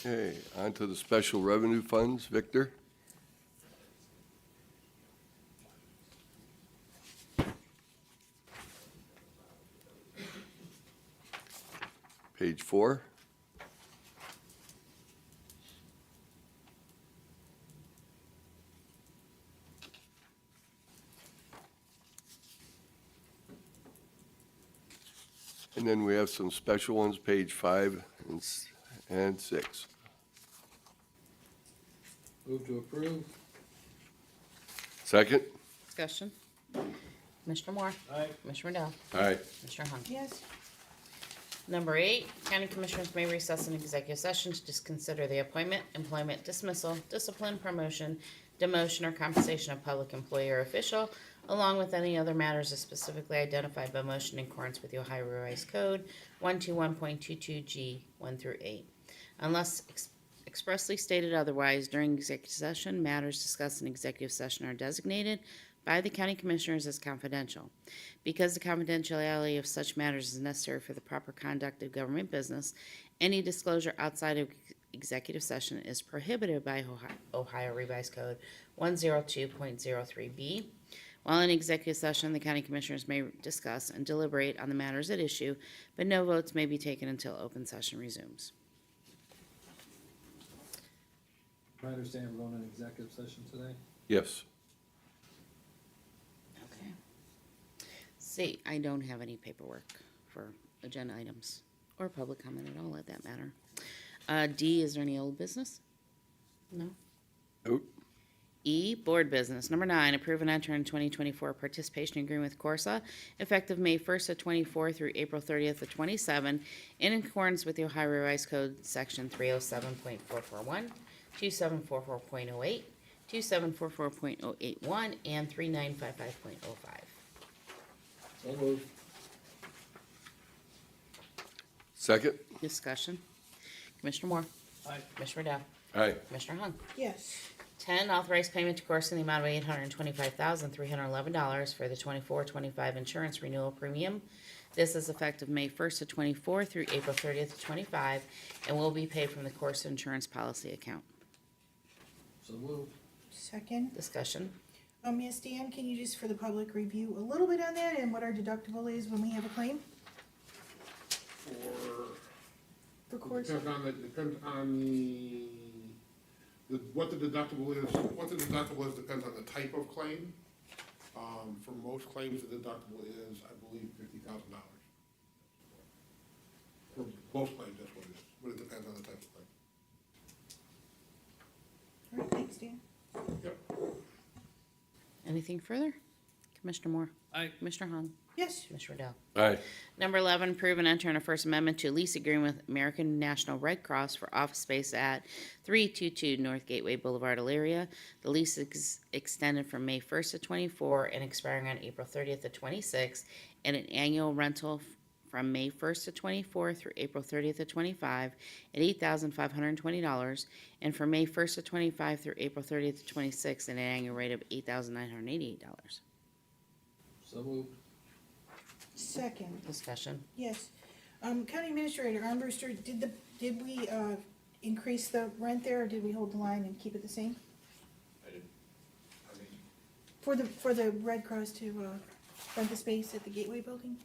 Okay, on to the special revenue funds, Victor. Page 4. And then we have some special ones, page 5 and 6. Move to approve. Second? Discussion. Commissioner Moore. Aye. Commissioner Riddell. Aye. Commissioner Hung. Yes. Number 8, county commissioners may recess an executive session to just consider the appointment, employment, dismissal, discipline, promotion, demotion, or compensation of public employee or official, along with any other matters as specifically identified by motion in accordance with the Ohio Revised Code 121.22G 1 through 8. Unless expressly stated otherwise, during executive session, matters discussed in executive session are designated by the county commissioners as confidential. Because the confidentiality of such matters is necessary for the proper conduct of government business, any disclosure outside of executive session is prohibited by Ohio Revised Code 102.03B. While in executive session, the county commissioners may discuss and deliberate on the matters at issue, but no votes may be taken until open session resumes. I understand we're going to executive session today. Yes. Okay. See, I don't have any paperwork for agenda items or public comment at all at that matter. D, is there any old business? No. Nope. E, board business. Number 9, approve and enter in 2024 participation agreement with Corsa, effective May 1st of 24 through April 30th of 27, in accordance with the Ohio Revised Code, Section 307.441, 2744.08, 2744.081, and 3955.05. So moved. Second? Discussion. Commissioner Moore. Aye. Commissioner Dow. Aye. Commissioner Hung. Yes. 10, authorized payment to Corsa in the amount of $825,311 for the 24-25 insurance renewal premium. This is effective May 1st of 24 through April 30th of 25 and will be paid from the Corsa insurance policy account. So moved. Second. Discussion. Yes, Dan, can you just for the public review a little bit on that and what our deductible is when we have a claim? For course. Depends on what the deductible is. What the deductible is depends on the type of claim. For most claims, the deductible is, I believe, $50,000. For most claims, that's what it is, but it depends on the type of claim. All right, thanks, Dan. Yep. Anything further? Commissioner Moore. Aye. Commissioner Hung. Yes. Commissioner Dow. Aye. Number 11, approve and enter in a first amendment to a lease agreement with American National Red Cross for office space at 322 North Gateway Boulevard, Elyria. The lease is extended from May 1st of 24 and expiring on April 30th of 26, and an annual rental from May 1st of 24 through April 30th of 25 at $8,520, and from May 1st of 25 through April 30th of 26 at an annual rate of $8,988. So moved. Second. Discussion. Yes. County Administrator Armbruster, did we increase the rent there, or did we hold the line and keep it the same? For the Red Cross to rent the space at the Gateway Building?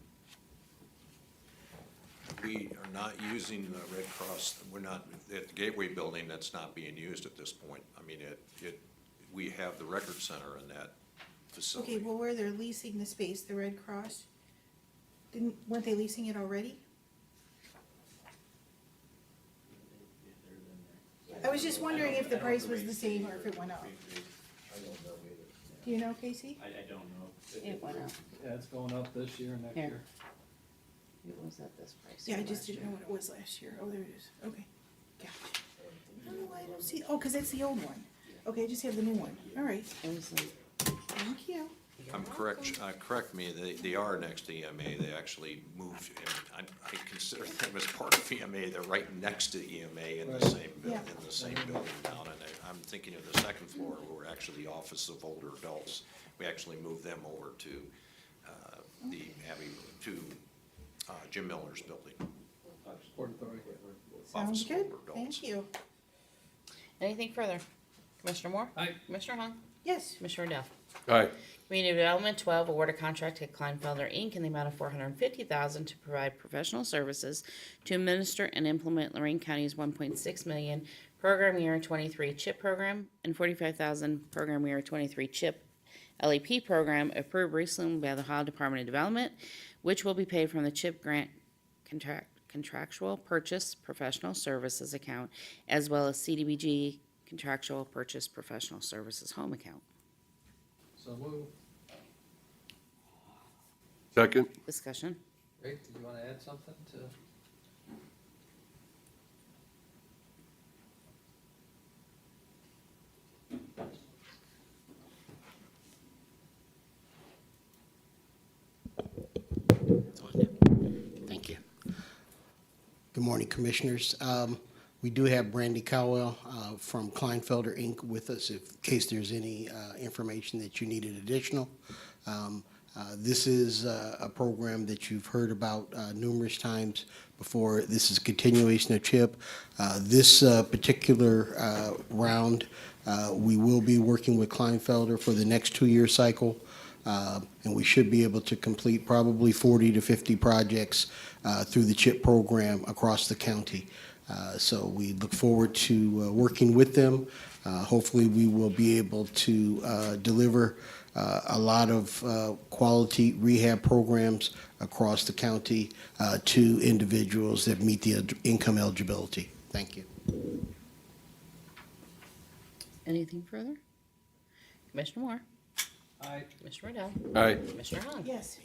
We are not using the Red Cross, we're not, at the Gateway Building, that's not being used at this point. I mean, we have the Record Center in that facility. Okay, well, where they're leasing the space, the Red Cross, weren't they leasing it already? I was just wondering if the price was the same or if it went up. Do you know, Casey? I don't know. It went up. Yeah, it's going up this year and next Here. year. It was at this price. Yeah, I just last didn't year. know what it was last year. Oh, there it is. Okay. Gotcha. I don't know why I don't see, oh, because that's the old one. Okay, I just have the new one. All right. It was like, Thank you. Correct me, they are next to EMA, they actually moved, and I consider them as part of EMA, they're right next to EMA in the same, Yeah. in the same building now, and I'm thinking of the second floor, where actually the Office of Older Adults, we actually moved them over to, Jim Miller's building. Port Authority. Sounds Office of good. Older Adults. Thank you. anything further? Commissioner Moore? Aye. Commissioner Hung? Yes. Commissioner Dell? Aye. Community Development, 12, award a contract to Kleinfelder Inc. in the amount of $450,000 to provide professional services to administer and implement Lorain County's $1.6 million program year 23 CHIP program and $45,000 program year 23 CHIP LEP program approved recently by the Ohio Department of Development, which will be paid from the CHIP grant contractual purchase professional services account, as well as CDBG contractual purchase professional services home account. So moved. Second? Discussion. Great, did you wanna add something to? Thank you. Good morning, Commissioners. We do have Brandy Cowell from Kleinfelder Inc. with us in case there's any information that you needed additional. This is a program that you've heard about numerous times before. This is a continuation of CHIP. This particular round, we will be working with Kleinfelder for the next 2-year cycle. And we should be able to complete probably 40 to 50 projects through the CHIP program across the county. So we look forward to working with them. Hopefully we will be able to deliver a lot of quality rehab programs across the county to individuals that meet the income eligibility. Thank you. Anything further? Commissioner Moore? Aye. Commissioner Riddell? Aye. Commissioner Hung? Yes.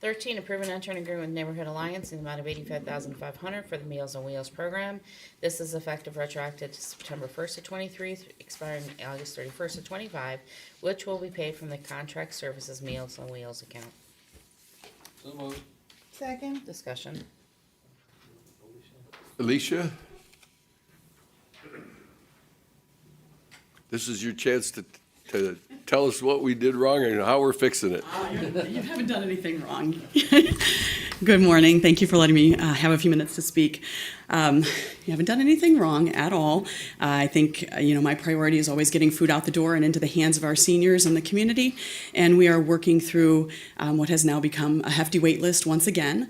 13, approve and enter an agreement with Neighborhood Alliance in the amount of $85,500 for the Meals on Wheels program. This is effective retroactive to September 1st of 23, expiring August 31st of 25, which will be paid from the Contract Services Meals on Wheels account. So moved. Second. Discussion. Alicia? This is your chance to tell us what we did wrong and how we're fixing it. You haven't done anything wrong. Good morning. Thank you for letting me have a few minutes to speak. You haven't done anything wrong at all. I think, my priority is always getting food out the door and into the hands of our seniors and the community. And we are working through what has now become a hefty wait list once again,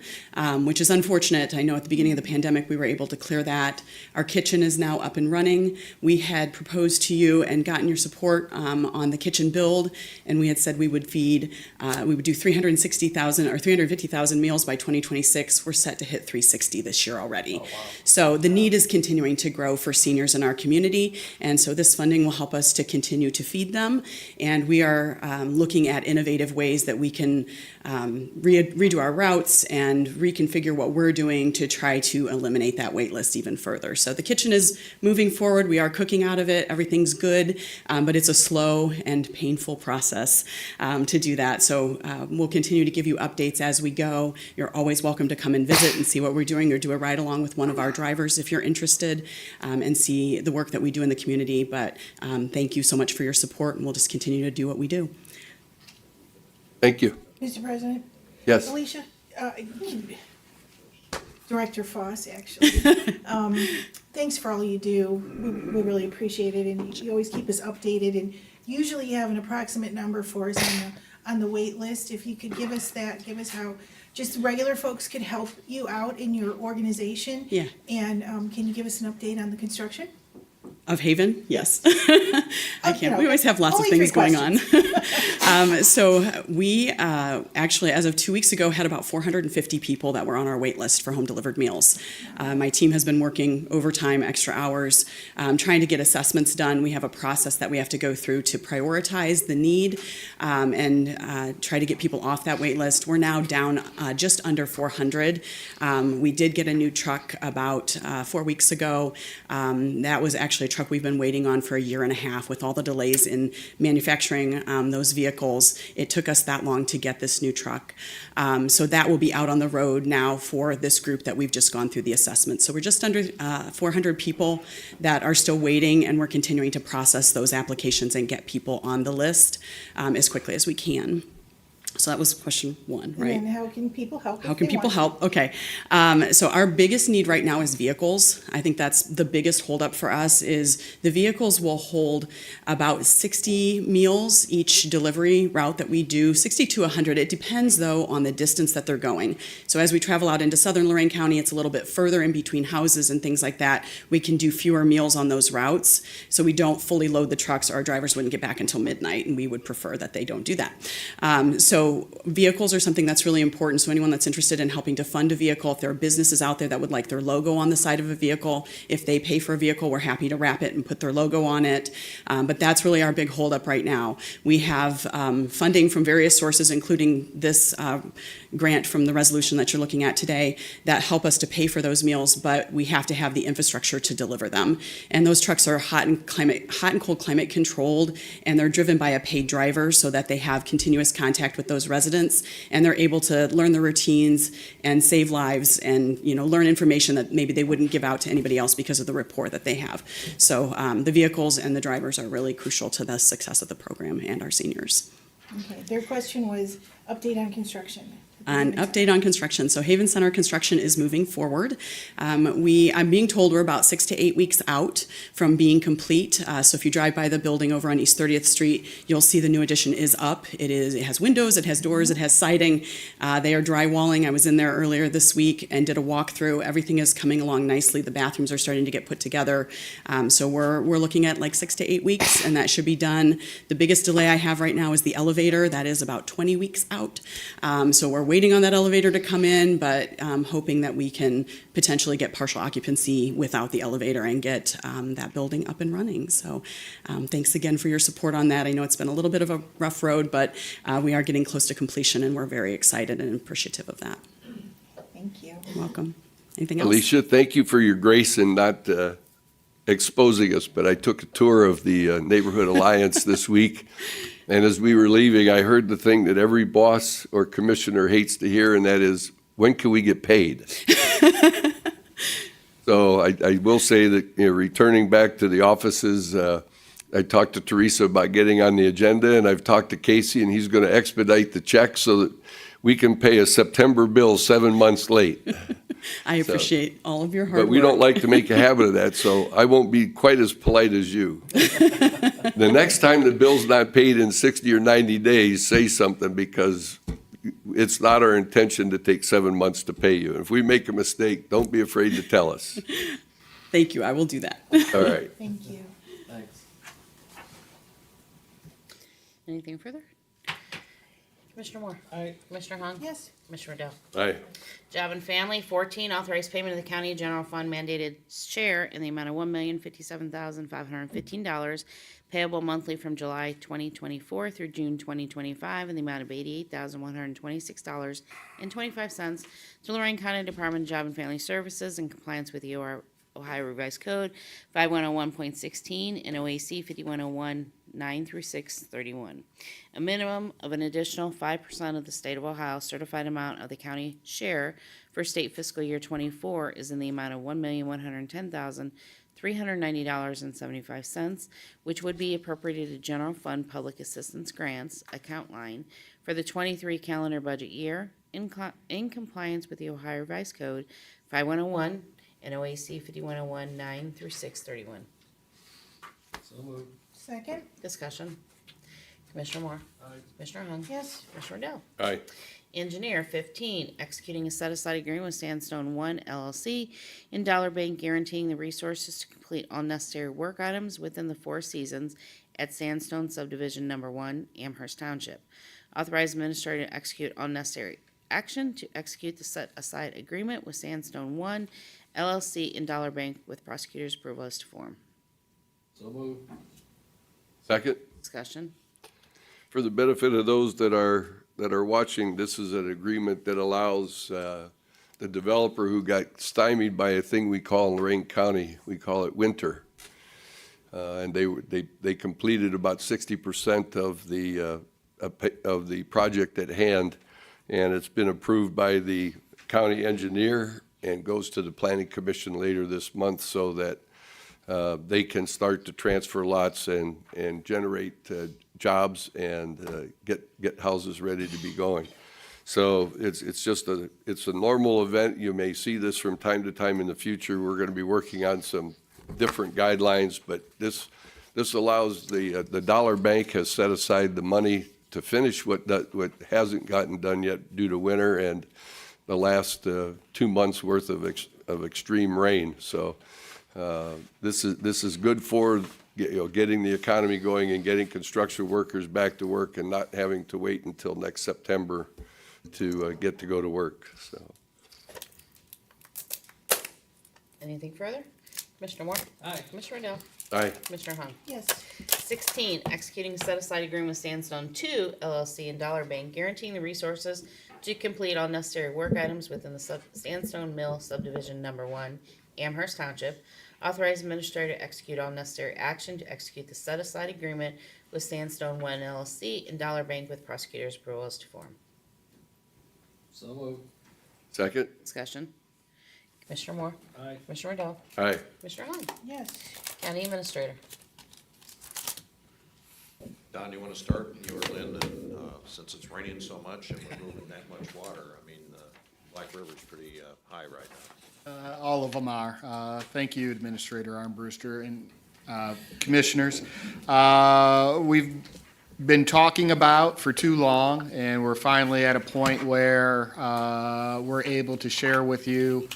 which is unfortunate. I know at the beginning of the pandemic, we were able to clear that. Our kitchen is now up and running. We had proposed to you and gotten your support on the kitchen build, and we had said we would do 360,000 or 350,000 meals by 2026. We're set to hit 360 this year already. So the need is continuing to grow for seniors in our community, and so this funding will help us to continue to feed them. And we are looking at innovative ways that we can redo our routes and reconfigure what we're doing to try to eliminate that wait list even further. So the kitchen is moving forward. We are cooking out of it. Everything's good, but it's a slow and painful process to do that. So we'll continue to give you updates as we go. You're always welcome to come and visit and see what we're doing, or do a ride along with one of our drivers if you're interested, and see the work that we do in the community. But thank you so much for your support, and we'll just continue to do what we do. Thank you. Mr. President? Yes. Alicia? Director Foss, actually. Thanks for all you do. We really appreciate it, and you always keep us updated, and usually you have an approximate number for us on the wait list. If you could give us that, give us how just regular folks could help you out in your organization. Yeah. And can you give us an update on the construction? Of Haven, yes. I can't. Okay. We always have lots Only of things 3 going on. So we actually, as of 2 weeks ago, had about 450 people that were on our wait list for home delivered meals. My team has been working overtime, extra hours, trying to get assessments done. We have a process that we have to go through to prioritize the need and try to get people off that wait list. We're now down just under 400. We did get a new truck about 4 weeks ago. That was actually a truck we've been waiting on for a year and a half with all the delays in manufacturing those vehicles. It took us that long to get this new truck. So that will be out on the road now for this group that we've just gone through the assessment. So we're just under 400 people that are still waiting, and we're continuing to process those applications and get people on the list as quickly as we can. So that was question one, right? And then how can people help? How can people help? Okay. So our biggest need right now is vehicles. I think that's the biggest holdup for us. Is the vehicles will hold about 60 meals each delivery route that we do, 60 to 100. It depends, though, on the distance that they're going. So as we travel out into southern Lorain County, it's a little bit further in between houses and things like that. We can do fewer meals on those routes, so we don't fully load the trucks, or our drivers wouldn't get back until midnight, and we would prefer that they don't do that. So vehicles are something that's really important. So anyone that's interested in helping to fund a vehicle, if there are businesses out there that would like their logo on the side of a vehicle, if they pay for a vehicle, we're happy to wrap it and put their logo on it. But that's really our big holdup right now. We have funding from various sources, including this grant from the resolution that you're looking at today, that help us to pay for those meals, but we have to have the infrastructure to deliver them. And those trucks are hot and cold climate controlled, and they're driven by a paid driver so that they have continuous contact with those residents, and they're able to learn the routines and save lives and learn information that maybe they wouldn't give out to anybody else because of the rapport that they have. So the vehicles and the drivers are really crucial to the success of the program and our seniors. Okay, their question was update on construction. An update on construction. So Haven Center construction is moving forward. I'm being told we're about 6 to 8 weeks out from being complete. So if you drive by the building over on East 30th Street, you'll see the new addition is up. It has windows, it has doors, it has siding. They are drywalling. I was in there earlier this week and did a walkthrough. Everything is coming along nicely. The bathrooms are starting to get put together. So we're looking at like 6 to 8 weeks, and that should be done. The biggest delay I have right now is the elevator. That is about 20 weeks out. So we're waiting on that elevator to come in, but hoping that we can potentially get partial occupancy without the elevator and get that building up and running. So thanks again for your support on that. I know it's been a little bit of a rough road, but we are getting close to completion, and we're very excited and appreciative of that. Thank you. You're welcome. Anything else? Alicia, thank you for your grace in not exposing us, but I took a tour of the Neighborhood Alliance this week, and as we were leaving, I heard the thing that every boss or commissioner hates to hear, and that is, when can we get paid? So I will say that, returning back to the offices, I talked to Teresa about getting on the agenda, and I've talked to Casey, and he's going to expedite the check so that we can pay a September bill 7 months late. I appreciate all of your hard work. But we don't like to make a habit of that, so I won't be quite as polite as you. The next time the bill's not paid in 60 or 90 days, say something, because it's not our intention to take 7 months to pay you. If we make a mistake, don't be afraid to tell us. Thank you. I will do that. All right. Thank you. Thanks. Anything further? Commissioner Moore? Aye. Commissioner Hung? Yes. Commissioner Riddell? Aye. Job and Family, 14, authorized payment of the county general fund mandated share in the amount of $1,057,515 payable monthly from July 2024 through June 2025 in the amount of $88,126.25 to Lorain County Department of Job and Family Services in compliance with the Ohio Revised Code 5101.16 and OAC 5101 9 through 631. A minimum of an additional 5% of the state of Ohio certified amount of the county share for state fiscal year 24 is in the amount of $1,110,390.75, which would be appropriated to general fund public assistance grants account line for the 23 calendar budget year in compliance with the Ohio Revised Code 5101 and OAC 5101 9 through 631. So moved. Second? Discussion. Commissioner Moore? Aye. Commissioner Hung? Yes. Commissioner Riddell? Aye. Engineer, 15, executing a set-aside agreement with Sandstone One LLC in Dollar Bank guaranteeing the resources to complete all necessary work items within the 4 seasons at Sandstone Subdivision Number 1, Amherst Township. Authorize administrator to execute all necessary action to execute the set-aside agreement with Sandstone One LLC in Dollar Bank with prosecutor's approval as to form. So moved. Second, Discussion. for the benefit of those that are watching, this is an agreement that allows the developer who got stymied by a thing we call in Lorain County, we call it winter. And they completed about 60% of the project at hand, and it's been approved by the county engineer and goes to the planning commission later this month so that they can start to transfer lots and generate jobs and get houses ready to be going. So it's a normal event. You may see this from time to time in the future. We're going to be working on some different guidelines, but this allows the Dollar Bank has set aside the money to finish what hasn't gotten done yet due to winter and the last 2 months worth of extreme rain. So this is good for getting the economy going and getting construction workers back to work and not having to wait until next September to get to go to work. So Anything further? Commissioner Moore? Aye. Commissioner Riddell? Aye. Commissioner Hung? Yes. 16, executing a set-aside agreement with Sandstone 2 LLC and Dollar Bank guaranteeing the resources to complete all necessary work items within the Sandstone Mill Subdivision Number 1, Amherst Township. Authorize administrator to execute all necessary action to execute the set-aside agreement with Sandstone 1 LLC and Dollar Bank with prosecutor's approval as to form. So moved. Second? Discussion. Commissioner Moore? Aye. Commissioner Riddell? Aye. Commissioner Hung? Yes. County Administrator? Don, you want to start? You or Lynn? And since it's raining so much and we're moving that much water, I mean, Black River's pretty high right now. All of them are. Thank you, Administrator Armbruster and Commissioners. We've been talking about for too long, and we're finally at a point where we're able to share with you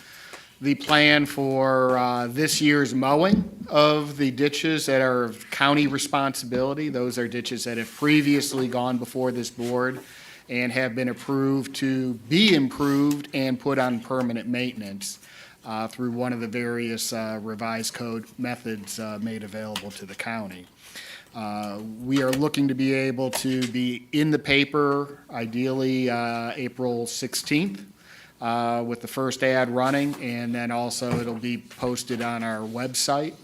the plan for this year's mowing of the ditches that are of county responsibility. Those are ditches that have previously gone before this board and have been approved to be improved and put on permanent maintenance through one of the various revised code methods made available to the county. We are looking to be able to be in the paper, ideally April 16th, with the first ad running, and then also it'll be posted on our website,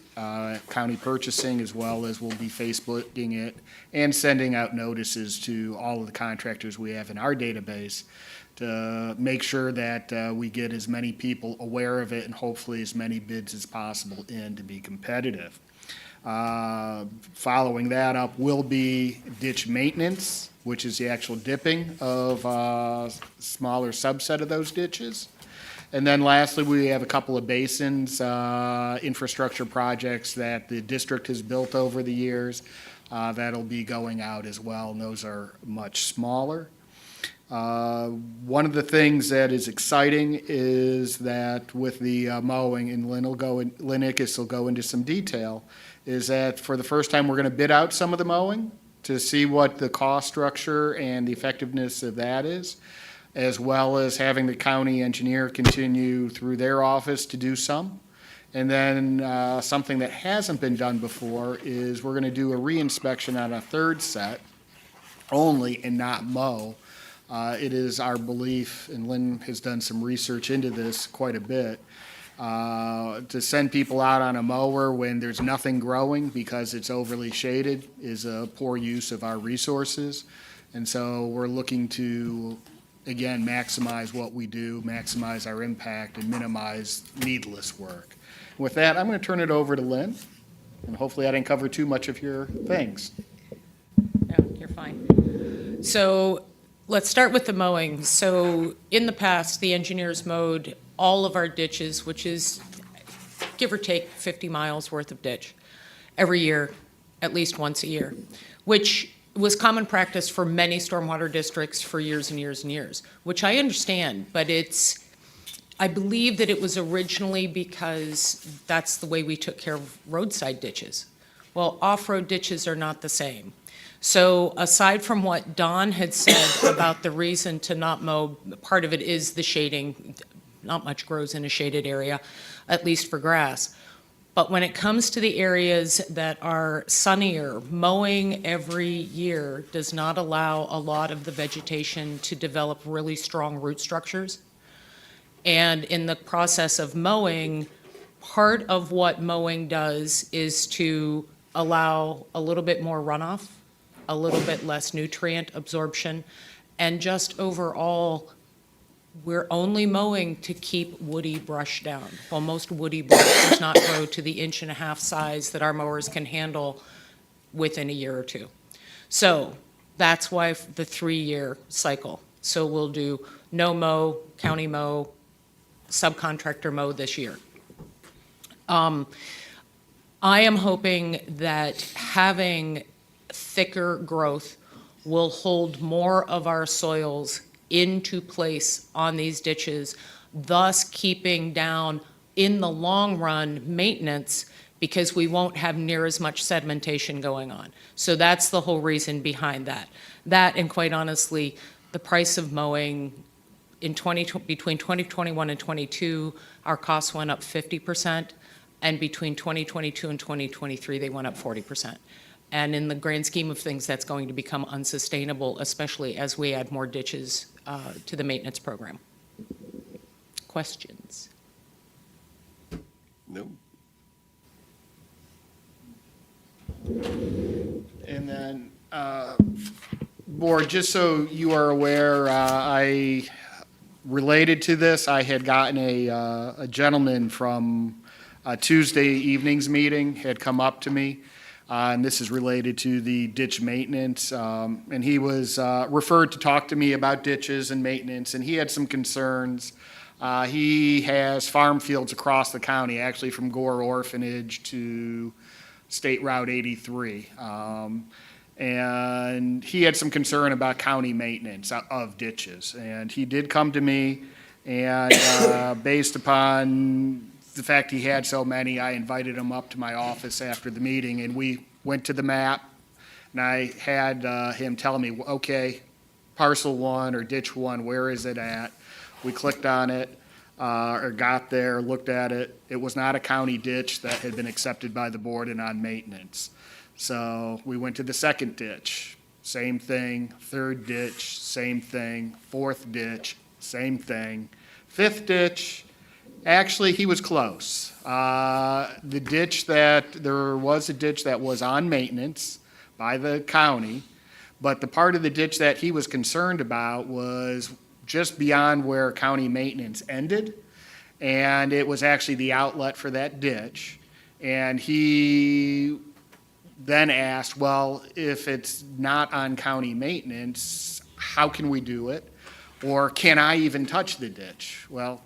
county purchasing, as well as we'll be Facebooking it and sending out notices to all of the contractors we have in our database to make sure that we get as many people aware of it and hopefully as many bids as possible in to be competitive. Following that up will be ditch maintenance, which is the actual dipping of a smaller subset of those ditches. And then lastly, we have a couple of basins, infrastructure projects that the district has built over the years that'll be going out as well, and those are much smaller. One of the things that is exciting is that with the mowing, and Lynn Ickes will go into some detail, is that for the first time, we're going to bid out some of the mowing to see what the cost structure and the effectiveness of that is, as well as having the county engineer continue through their office to do some. And then something that hasn't been done before is we're going to do a reinspection on a third set only and not mow. It is our belief, and Lynn has done some research into this quite a bit, to send people out on a mower when there's nothing growing because it's overly shaded is a poor use of our resources. And so we're looking to, again, maximize what we do, maximize our impact, and minimize needless work. With that, I'm going to turn it over to Lynn, and hopefully I didn't cover too much of your things. No, you're fine. So let's start with the mowing. So in the past, the engineers mowed all of our ditches, which is give or take 50 miles worth of ditch every year, at least once a year, which was common practice for many stormwater districts for years and years and years, which I understand, but I believe that it was originally because that's the way we took care of roadside ditches. Well, off-road ditches are not the same. So aside from what Don had said about the reason to not mow, part of it is the shading. Not much grows in a shaded area, at least for grass. But when it comes to the areas that are sunnier, mowing every year does not allow a lot of the vegetation to develop really strong root structures. And in the process of mowing, part of what mowing does is to allow a little bit more runoff, a little bit less nutrient absorption, and just overall, we're only mowing to keep woody brush down. Well, most woody brush does not grow to the 1.5 inch size that our mowers can handle within a year or two. So that's why the 3-year cycle. So we'll do no mow, county mow, subcontractor mow this year. I am hoping that having thicker growth will hold more of our soils into place on these ditches, thus keeping down, in the long run, maintenance, because we won't have near as much sedimentation going on. So that's the whole reason behind that. That, and quite honestly, the price of mowing between 2021 and 22, our costs went up 50%, and between 2022 and 2023, they went up 40%. And in the grand scheme of things, that's going to become unsustainable, especially as we add more ditches to the maintenance program. Questions? No. And then, Board, just so you are aware, I related to this, I had gotten a gentleman from a Tuesday evening's meeting had come up to me. And this is related to the ditch maintenance. And he was referred to talk to me about ditches and maintenance, and he had some concerns. He has farm fields across the county, actually from Gore Orphanage to State Route 83. And he had some concern about county maintenance of ditches. And he did come to me, and based upon the fact he had so many, I invited him up to my office after the meeting, and we went to the map, and I had him tell me, okay, parcel one or ditch one, where is it at? We clicked on it, or got there, looked at it. It was not a county ditch that had been accepted by the board and on maintenance. So we went to the second ditch, same thing. Third ditch, same thing. Fourth ditch, same thing. Fifth ditch, actually, he was close. The ditch there was a ditch that was on maintenance by the county, but the part of the ditch that he was concerned about was just beyond where county maintenance ended, and it was actually the outlet for that ditch. And he then asked, well, if it's not on county maintenance, how can we do it? Or can I even touch the ditch? Well,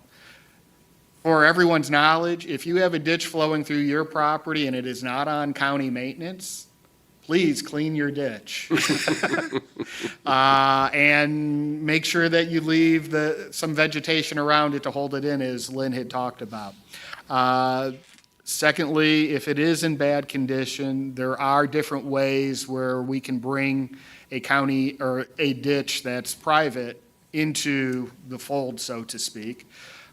for everyone's knowledge, if you have a ditch flowing through your property and it is not on county maintenance, please clean your ditch. And make sure that you leave some vegetation around it to hold it in, as Lynn had talked about. Secondly, if it is in bad condition, there are different ways where we can bring a county or a ditch that's private into the fold, so to speak,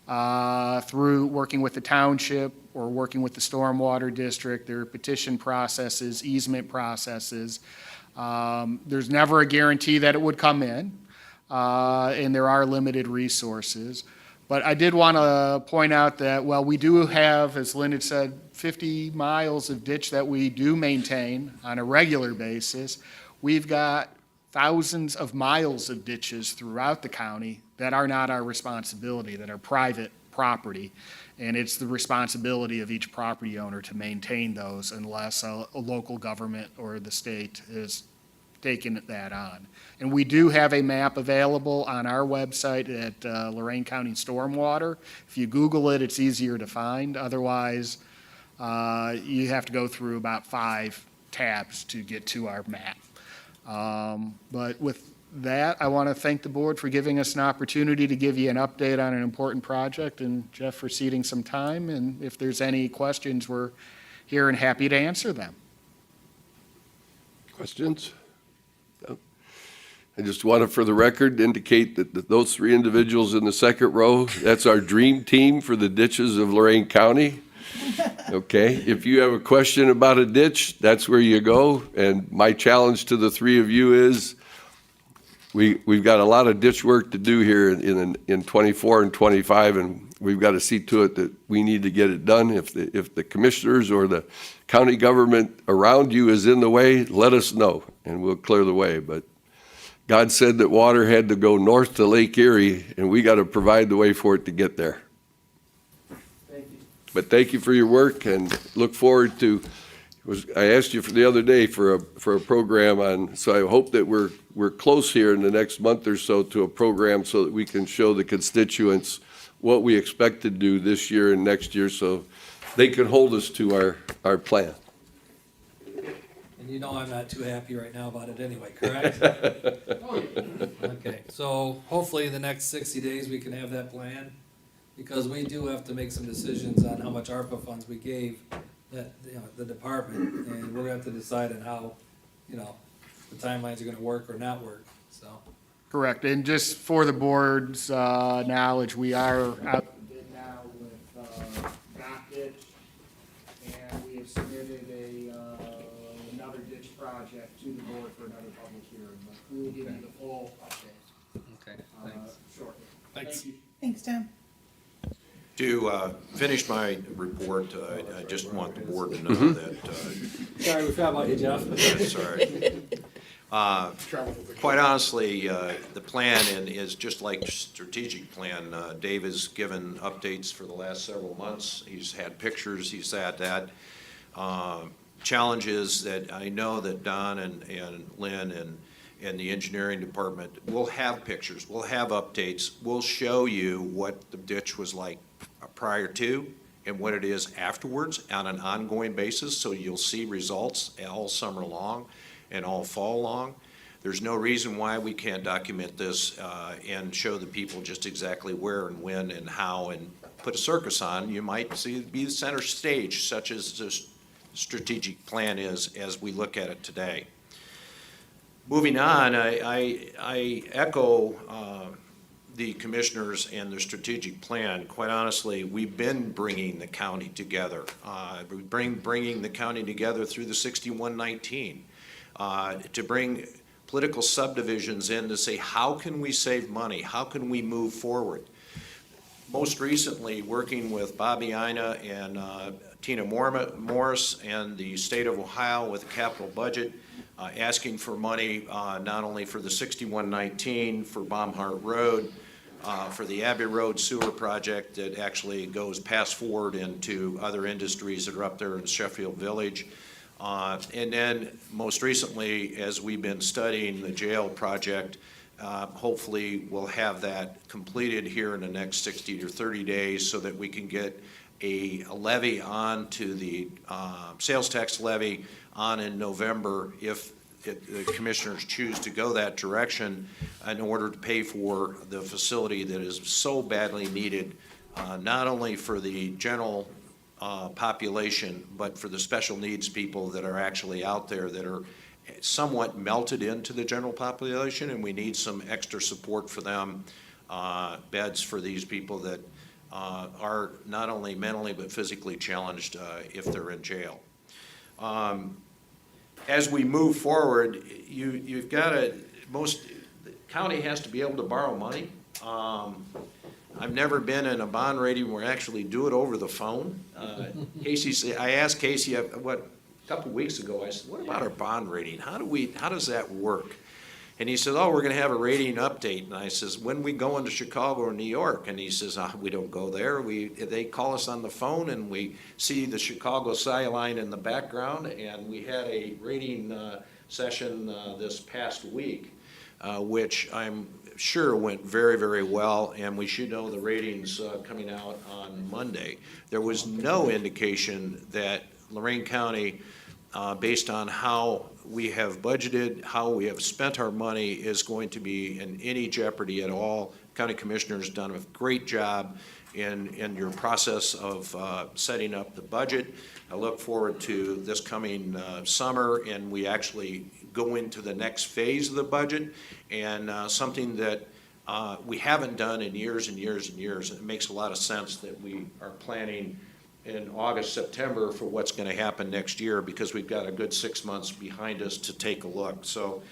through working with the township or working with the stormwater district. There are petition processes, easement processes. There's never a guarantee that it would come in, and there are limited resources. But I did want to point out that, well, we do have, as Lynn had said, 50 miles of ditch that we do maintain on a regular basis. We've got thousands of miles of ditches throughout the county that are not our responsibility, that are private property. And it's the responsibility of each property owner to maintain those unless a local government or the state is taking that on. And we do have a map available on our website at Lorain County Stormwater. If you Google it, it's easier to find. Otherwise, you have to go through about 5 tabs to get to our map. But with that, I want to thank the board for giving us an opportunity to give you an update on an important project, and Jeff for ceding some time. And if there's any questions, we're here and happy to answer them. Questions? No. I just want to, for the record, indicate that those 3 individuals in the second row, that's our dream team for the ditches of Lorain County. Okay, if you have a question about a ditch, that's where you go. And my challenge to the 3 of you is, we've got a lot of ditch work to do here in 24 and 25, and we've got to see to it that we need to get it done. If the commissioners or the county government around you is in the way, let us know, and we'll clear the way. But God said that water had to go north to Lake Erie, and we got to provide the way for it to get there. But thank you for your work, and look forward to, I asked you for the other day for a program on, so I hope that we're close here in the next month or so to a program so that we can show the constituents what we expect to do this year and next year, so they can hold us to our plan. And you know I'm not too happy right now about it anyway, correct? Okay, so hopefully in the next 60 days we can have that plan, because we do have to make some decisions on how much ARPA funds we gave the department, and we're gonna have to decide on how, the timelines are gonna work or not work, so. Correct, and just for the board's knowledge, we are out to bid now with Dock Ditch, and we have submitted another ditch project to the board for another public hearing, but we will give you the full update. Okay, thanks. Shortly. Thanks. Thank you. Thanks, Tom. To finish my report, I just want the board to know that. Sorry, we forgot about you, Jeff. Sorry. Quite honestly, the plan is just like strategic plan. Dave has given updates for the last several months. He's had pictures. He's had that. Challenges that I know that Don and Lynn and the engineering department will have pictures. We'll have updates. We'll show you what the ditch was like prior to and what it is afterwards on an ongoing basis, so you'll see results all summer long and all fall long. There's no reason why we can't document this and show the people just exactly where and when and how, and put a circus on. You might see it be the center stage, such as this strategic plan is as we look at it today. Moving on, I echo the commissioners and their strategic plan. Quite honestly, we've been bringing the county together. Bringing the county together through the 6119 to bring political subdivisions in to say, how can we save money? How can we move forward? Most recently, working with Bobby Ina and Tina Morris and the state of Ohio with the capital budget, asking for money not only for the 6119 for Baumhart Road, for the Abbey Road sewer project that actually goes past Ford into other industries that are up there in Sheffield Village. And then most recently, as we've been studying the jail project, hopefully we'll have that completed here in the next 60 to 30 days so that we can get a levy on to the sales tax levy on in November if the commissioners choose to go that direction in order to pay for the facility that is so badly needed, not only for the general population, but for the special needs people that are actually out there that are somewhat melted into the general population, and we need some extra support for them, beds for these people that are not only mentally but physically challenged if they're in jail. As we move forward, you've got to, the county has to be able to borrow money. I've never been in a bond rating where I actually do it over the phone. I asked Casey, a couple weeks ago, I said, what about our bond rating? How does that work? And he says, oh, we're going to have a rating update. And I says, when we go into Chicago or New York? And he says, we don't go there. They call us on the phone and we see the Chicago skyline in the background. And we had a rating session this past week, which I'm sure went very, very well. And we should know the ratings coming out on Monday. There was no indication that Lorain County, based on how we have budgeted, how we have spent our money, is going to be in any jeopardy at all. County Commissioner's done a great job in your process of setting up the budget. I look forward to this coming summer, and we actually go into the next phase of the budget, and something that we haven't done in years and years and years. It makes a lot of sense that we are planning in August, September for what's going to happen next year, because we've got a good 6 months behind us to take a look. So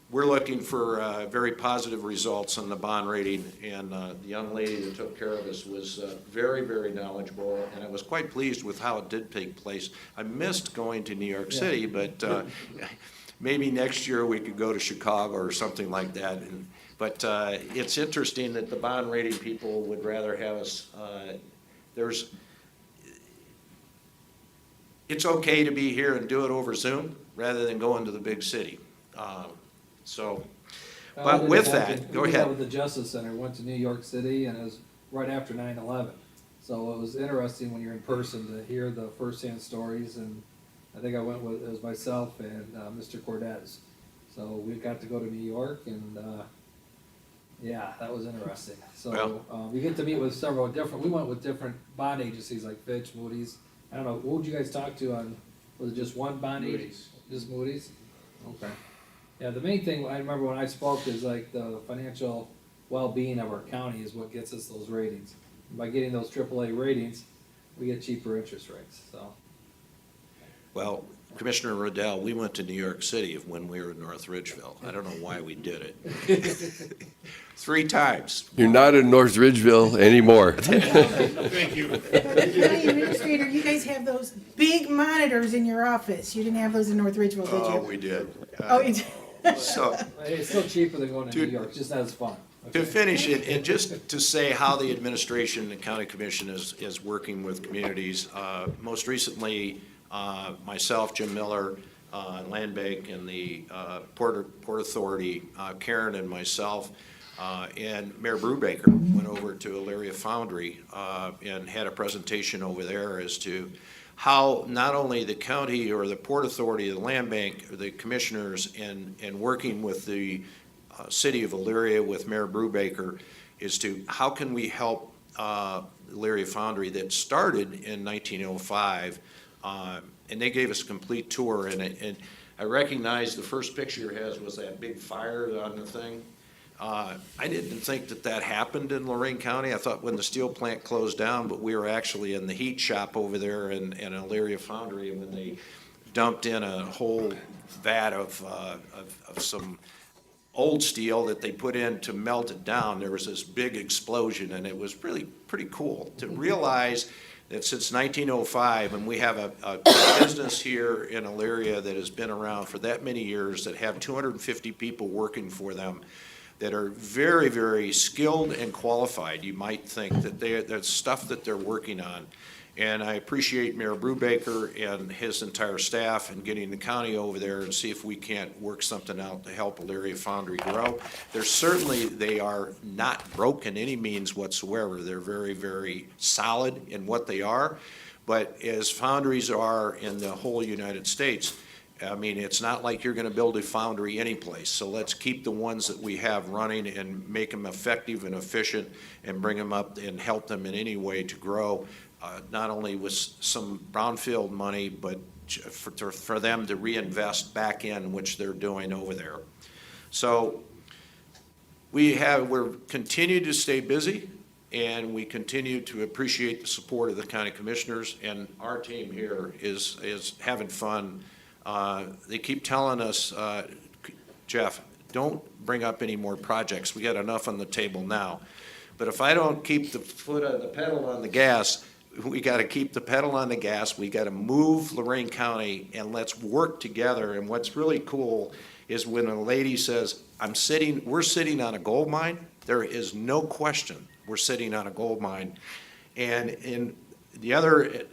we're looking for very positive results on the bond rating, and the young lady that took care of us was very, very knowledgeable, and I was quite pleased with how it did take place. I missed going to New York City, but maybe next year we could go to Chicago or something like that. But it's interesting that the bond rating people would rather have us, it's okay to be here and do it over Zoom rather than going to the big city. But with that, go ahead. With the Justice Center, went to New York City, and it was right after 9/11. So it was interesting when you're in person to hear the firsthand stories, and I think it was myself and Mr. Cortez. So we got to go to New York, and yeah, that was interesting. So we get to meet with we went with different bond agencies like Fitch, Moody's. I don't know, what would you guys talk to on, was it just one bond agency? Just Moody's? Okay. Yeah, the main thing, I remember when I spoke, is like the financial well-being of our county is what gets us those ratings. And by getting those AAA ratings, we get cheaper interest rates, so. Well, Commissioner Riddell, we went to New York City when we were in North Ridgeville. I don't know why we did it. 3 times. You're not in North Ridgeville anymore. Thank you. County Administrator, you guys have those big monitors in your office. You didn't have those in North Ridgeville, did you? Oh, we did. Oh, you did? So, It's still cheaper than going to New York, just not as fun. to finish it, and just to say how the administration and county commission is working with communities, most recently, myself, Jim Miller, Land Bank, and the Port Authority, Karen and myself, and Mayor Brubaker went over to Elyria Foundry and had a presentation over there as to how not only the county or the Port Authority, the Land Bank, or the commissioners, and working with the city of Elyria with Mayor Brubaker, is to how can we help Elyria Foundry that started in 1905. And they gave us a complete tour, and I recognize the first picture it has was that big fire on the thing. I didn't think that that happened in Lorain County. I thought when the steel plant closed down, but we were actually in the heat shop over there in Elyria Foundry, and when they dumped in a whole vat of some old steel that they put in to melt it down, there was this big explosion, and it was really pretty cool to realize that since 1905, and we have a business here in Elyria that has been around for that many years, that have 250 people working for them, that are very, very skilled and qualified. You might think that there's stuff that they're working on. And I appreciate Mayor Brubaker and his entire staff and getting the county over there and see if we can't work something out to help Elyria Foundry grow. They are not broke in any means whatsoever. They're very, very solid in what they are. But as foundries are in the whole United States, I mean, it's not like you're gonna build a foundry anyplace, so let's keep the ones that we have running and make them effective and efficient and bring them up and help them in any way to grow, not only with some brownfield money, but for them to reinvest back in, which they're doing over there. So we're continue to stay busy, and we continue to appreciate the support of the county commissioners, and our team here is having fun. They keep telling us, Jeff, don't bring up any more projects. We got enough on the table now. But if I don't keep the foot on the pedal on the gas, we got to keep the pedal on the gas. We got to move Lorain County, and let's work together. And what's really cool is when a lady says, we're sitting on a gold mine, there is no question we're sitting on a gold mine. And in the other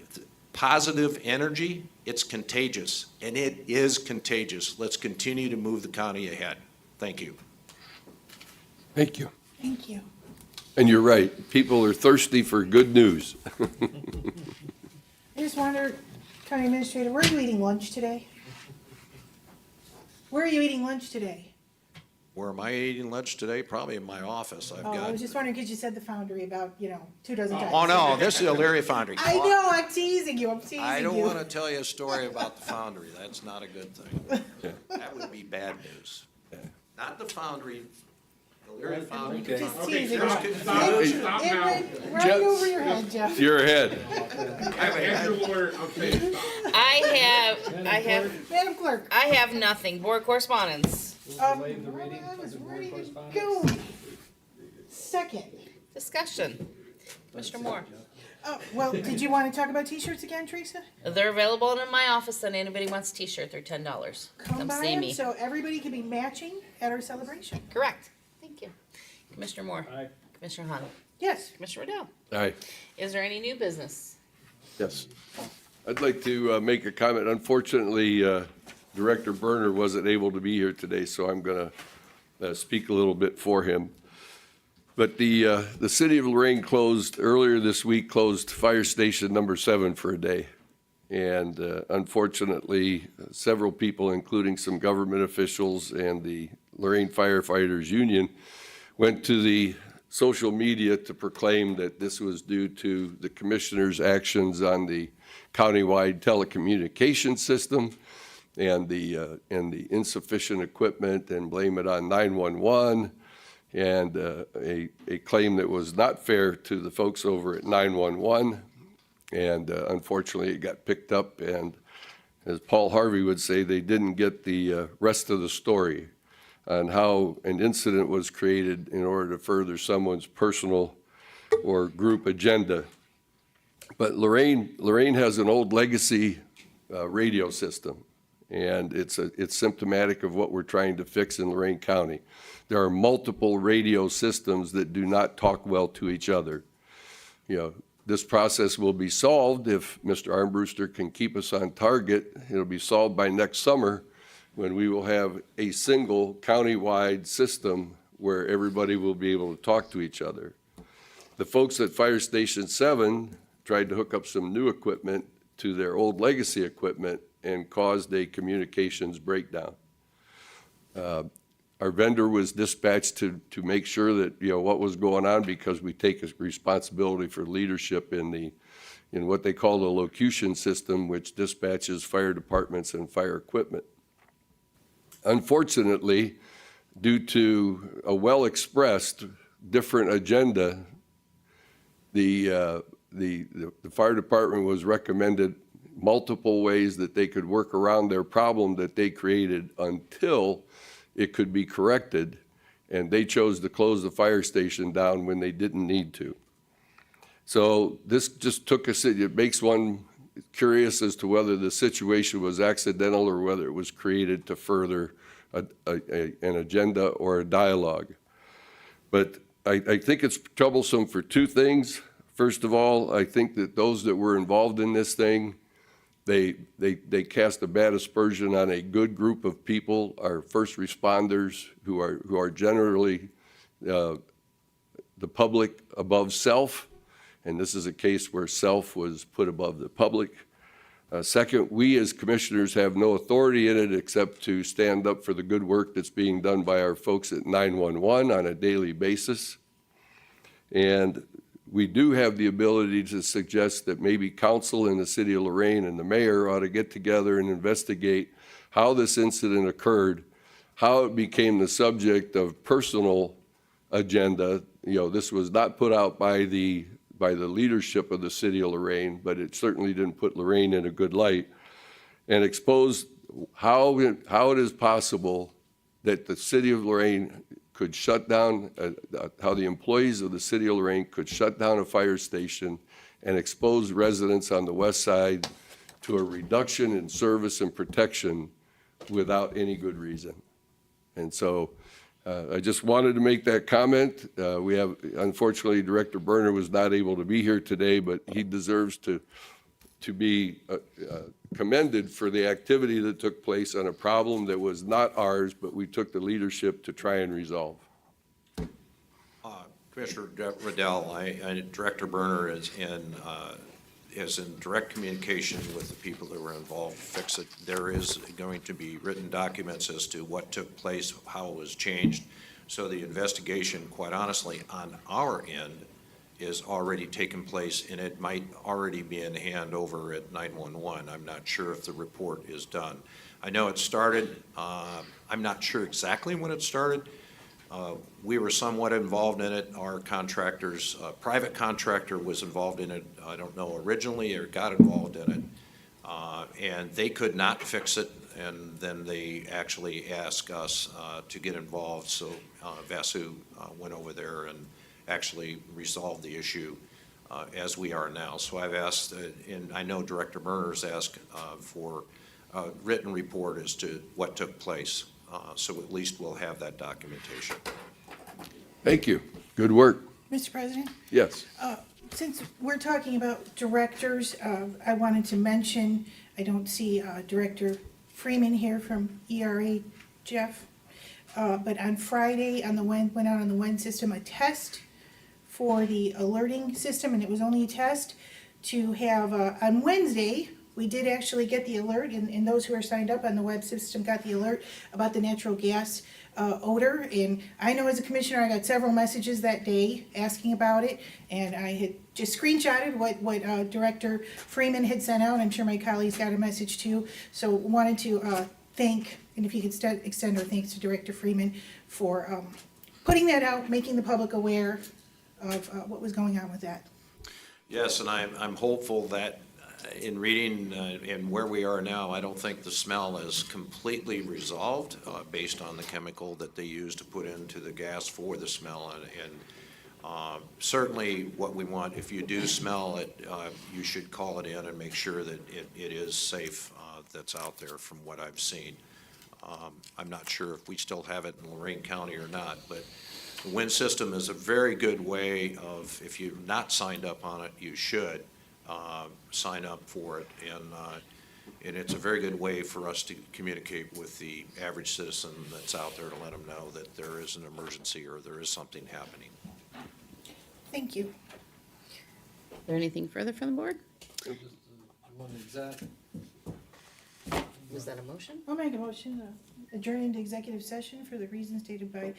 positive energy, it's contagious, and it is contagious. Let's continue to move the county ahead. Thank you. Thank you. Thank you. And you're right, people are thirsty for good news. I just wonder, County Administrator, where are you eating lunch today? Where are you eating lunch today? Where am I eating lunch today? Probably in my office. I was just wondering, because you said the foundry about, 2 dozen times. Oh, no, this is Elyria Foundry. I know, I'm teasing you, I don't want to tell you a story about the foundry. That's not a good thing. That would be bad news. Not the foundry, Elyria Foundry. Just teasing. Stop It now. went right over your head, Jeff. You're ahead. As your lawyer, I'm saying stop. I have, Madam Clerk. I have nothing. Board correspondence. I was ready to go. Second. Discussion. Mr. Moore. Well, did you want to talk about t-shirts again, Teresa? They're available in my office, and anybody wants a t-shirt, they're $10. Come by see them me. so everybody can be matching at our celebration. Correct. Thank you. Commissioner Moore. Aye. Commissioner Hahn. Yes. Commissioner Riddell. Aye. Is there any new business? Yes. I'd like to make a comment. Unfortunately, Director Berner wasn't able to be here today, so I'm going to speak a little bit for him. But the city of Lorain earlier this week closed Fire Station number 7 for a day. And unfortunately, several people, including some government officials and the Lorain Firefighters Union, went to the social media to proclaim that this was due to the commissioner's actions on the countywide telecommunication system and the insufficient equipment, and blame it on 911, and a claim that was not fair to the folks over at 911. And unfortunately, it got picked up, and as Paul Harvey would say, they didn't get the rest of the story on how an incident was created in order to further someone's personal or group agenda. But Lorain has an old legacy radio system, and it's symptomatic of what we're trying to fix in Lorain County. There are multiple radio systems that do not talk well to each other. This process will be solved if Mr. Armbruster can keep us on target. It'll be solved by next summer, when we will have a single countywide system where everybody will be able to talk to each other. The folks at Fire Station 7 tried to hook up some new equipment to their old legacy equipment and caused a communications breakdown. Our vendor was dispatched to make sure that, what was going on, because we take a responsibility for leadership in what they call the locution system, which dispatches fire departments and fire equipment. unfortunately, due to a well-expressed different agenda, the fire department was recommended multiple ways that they could work around their problem that they created until it could be corrected, and they chose to close the fire station down when they didn't need to. So this just took us, it makes one curious as to whether the situation was accidental or whether it was created to further an agenda or a dialogue. But I think it's troublesome for two things. First of all, I think that those that were involved in this thing, they cast a bad aspersion on a good group of people, our first responders, who are generally the public above self, and this is a case where self was put above the public. Second, we as commissioners have no authority in it except to stand up for the good work that's being done by our folks at 911 on a daily basis. And we do have the ability to suggest that maybe council in the city of Lorain and the mayor ought to get together and investigate how this incident occurred, how it became the subject of personal agenda. You know, this was not put out by the leadership of the city of Lorain, but it certainly didn't put Lorain in a good light, and expose how it is possible that the city of Lorain could shut down, how the employees of the city of Lorain could shut down a fire station and expose residents on the west side to a reduction in service and protection without any good reason. And so I just wanted to make that comment. We have, unfortunately, Director Berner was not able to be here today, but he deserves to be commended for the activity that took place on a problem that was not ours, but we took the leadership to try and resolve. Commissioner Riddell, Director Berner is in direct communication with the people that were involved to fix it. There is going to be written documents as to what took place, how it was changed. So the investigation, quite honestly, on our end is already taken place, and it might already be in hand over at 911. I'm not sure if the report is done. I know it started. I'm not sure exactly when it started. We were somewhat involved in it. Our contractors, private contractor was involved in it, I don't know, originally, or got involved in it. And they could not fix it, and then they actually asked us to get involved. So Vasu went over there and actually resolved the issue as we are now. So I've asked, and I know Director Berner's asked for a written report as to what took place. So at least we'll have that documentation. Thank you. Good work. Mr. President? Yes. Since we're talking about directors, I wanted to mention, I don't see Director Freeman here from ERA, Jeff, but on Friday, went out on the WEN system, a test for the alerting system, and it was only a test to have, on Wednesday, we did actually get the alert, and those who are signed up on the web system got the alert about the natural gas odor. And I know as a commissioner, I got several messages that day asking about it, and I had just screenshotted what Director Freeman had sent out. I'm sure my colleagues got a message too. So wanted to thank, and if you could extend our thanks to Director Freeman for putting that out, making the public aware of what was going on with that. Yes, and I'm hopeful that in reading and where we are now, I don't think the smell is completely resolved based on the chemical that they use to put into the gas for the smell. And certainly what we want, if you do smell it, you should call it in and make sure that it is safe that's out there from what I've seen. I'm not sure if we still have it in Lorain County or not, but the WIN system is a very good way of, if you've not signed up on it, you should sign up for it, and it's a very good way for us to communicate with the average citizen that's out there to let them know that there is an emergency or there is something happening. Thank you. Is there anything further from the board? Was that a motion? I'll make a motion to adjourn into executive session for the reasons stated by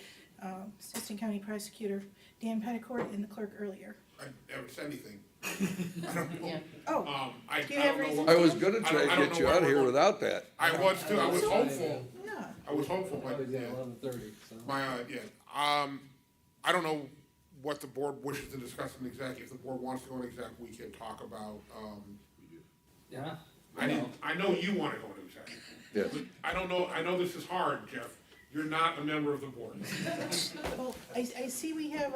Assistant County Prosecutor Dan Petticourt and the clerk earlier. I never said anything. I don't know. Yeah. Oh, I do you have don't know reasons? I was gonna try to get you out of here without that. I was too. I was hopeful. Yeah. I was hopeful, but, yeah. 11:30, so. I don't know what the board wishes to discuss in exec. If the board wants to go in exec, we can talk about, Yeah. I know you wanna go into exec. Yes. But I don't know, I know this is hard, Jeff. You're not a member of the board. Well, I see we have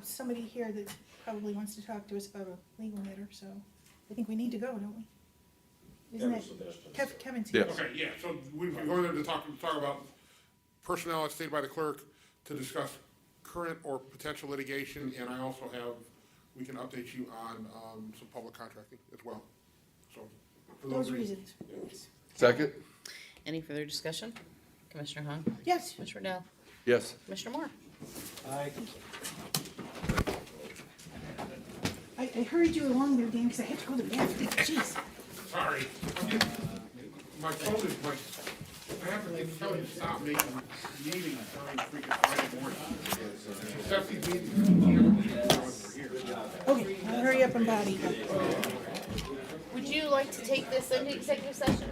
somebody here that probably wants to talk to us about a legal matter, so I think we need to go, don't we? Isn't it? Kevin's here. Yes. Okay, yeah, so we've been going there to talk about personnel as stated by the clerk, to discuss current or potential litigation, and I also have, we can update you on, some public contracting as well, so. for Those reasons. Yes. Second? Any further discussion? Commissioner Hung? Yes. Commissioner Dell? Yes. Commissioner Moore? Aye. I hurried you along there, Dan, because I had to go to the bathroom. Jeez. Sorry. My phone is I have to tell you to stop making meetings during freaking Friday morning. Except these meetings, Okay, I'll hurry up and body. Would you like to take this into executive session?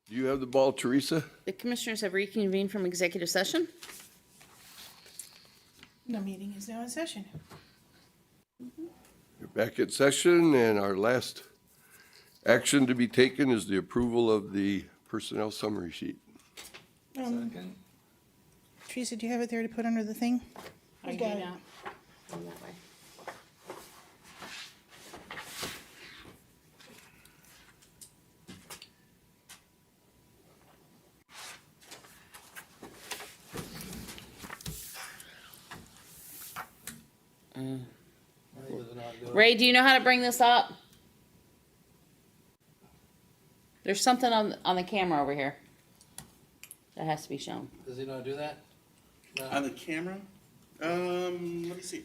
Do you have the ball, Teresa? The commissioners have reconvened from executive session. The meeting is now in session. You're back in session, and our last action to be taken is the approval of the personnel summary sheet. Second. Teresa, do you have it there to put under the thing? I do got it. not. I'm that way. Ray, do you know how to bring this up? There's something on the camera over here that has to be shown. Does he know how to do that? No. On the camera? Let me see.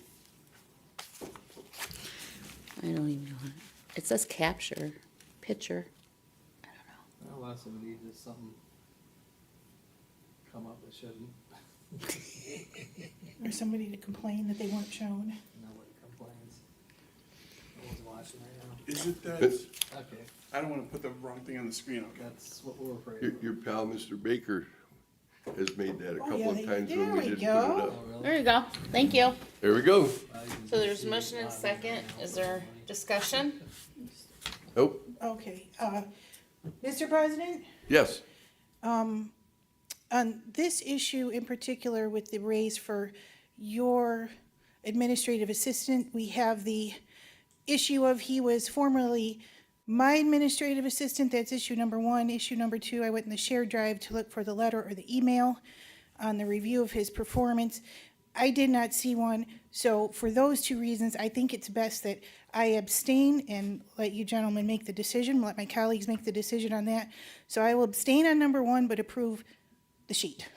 I don't even know. It says capture, picture. Unless somebody does something come up that shouldn't. Or somebody to complain that they weren't shown. Nobody complains. No one's watching right now. Is it that? Okay, I don't want to put the wrong thing on the screen, okay? that's what we're afraid Your, of. your pal, Mr. Baker, has made that a Oh, couple yeah, of times there when we we didn't go. put it up. Oh, really? There you go. Thank you. There we go. So there's a motion and a second. Is there discussion? Nope. Okay, Mr. President? Yes. On this issue in particular with the raise for your administrative assistant, we have the issue of he was formerly my administrative assistant. That's issue number one. Issue number two, I went in the shared drive to look for the letter or the email on the review of his performance. I did not see one. So for those two reasons, I think it's best that I abstain and let you gentlemen make the decision, let my colleagues make the decision on that. So I will abstain on number one, but approve the sheet.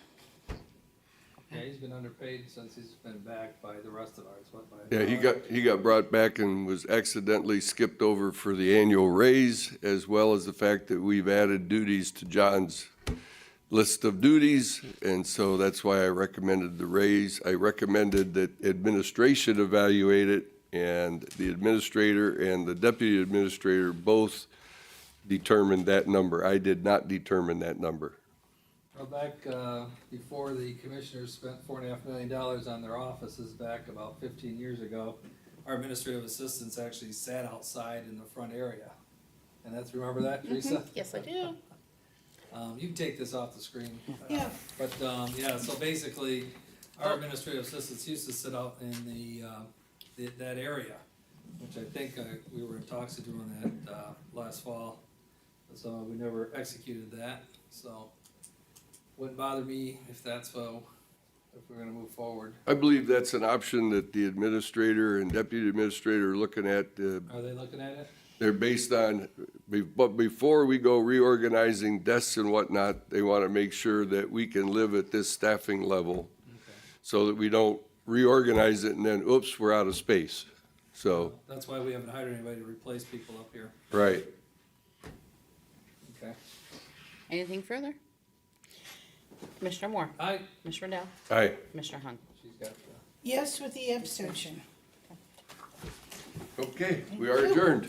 Yeah, he's been underpaid since he's been back by the rest of ours, what, by? Yeah, he got brought back and was accidentally skipped over for the annual raise, as well as the fact that we've added duties to John's list of duties, and so that's why I recommended the raise. I recommended that administration evaluate it, and the administrator and the deputy administrator both determined that number. I did not determine that number. Well, back, before the commissioners spent $4.5 million on their offices back about 15 years ago, our administrative assistants actually sat outside in the front area. And that's, remember that, Teresa? Yes, I do. You can take this off the screen. Yeah. But, yeah, so basically, our administrative assistants used to sit out in that area, which I think we were in talks of doing that last fall. So we never executed that, so wouldn't bother me if that's if we're gonna move forward. I believe that's an option that the administrator and deputy administrator are looking at. Are they looking at it? They're based on, but before we go reorganizing desks and whatnot, they want to make sure that we can live at this staffing level so that we don't reorganize it and then, oops, we're out of space. So, That's why we haven't hired anybody to replace people up here. right. Okay. Anything further? Commissioner Moore? Aye. Commissioner Dell? Aye. Commissioner Hung? She's got Yes, with the abstention. Okay, we are adjourned.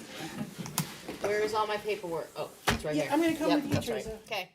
Where is all my paperwork? Oh, it's right Yeah, here. I'm gonna come Yep, with you, that's right. Teresa. Okay.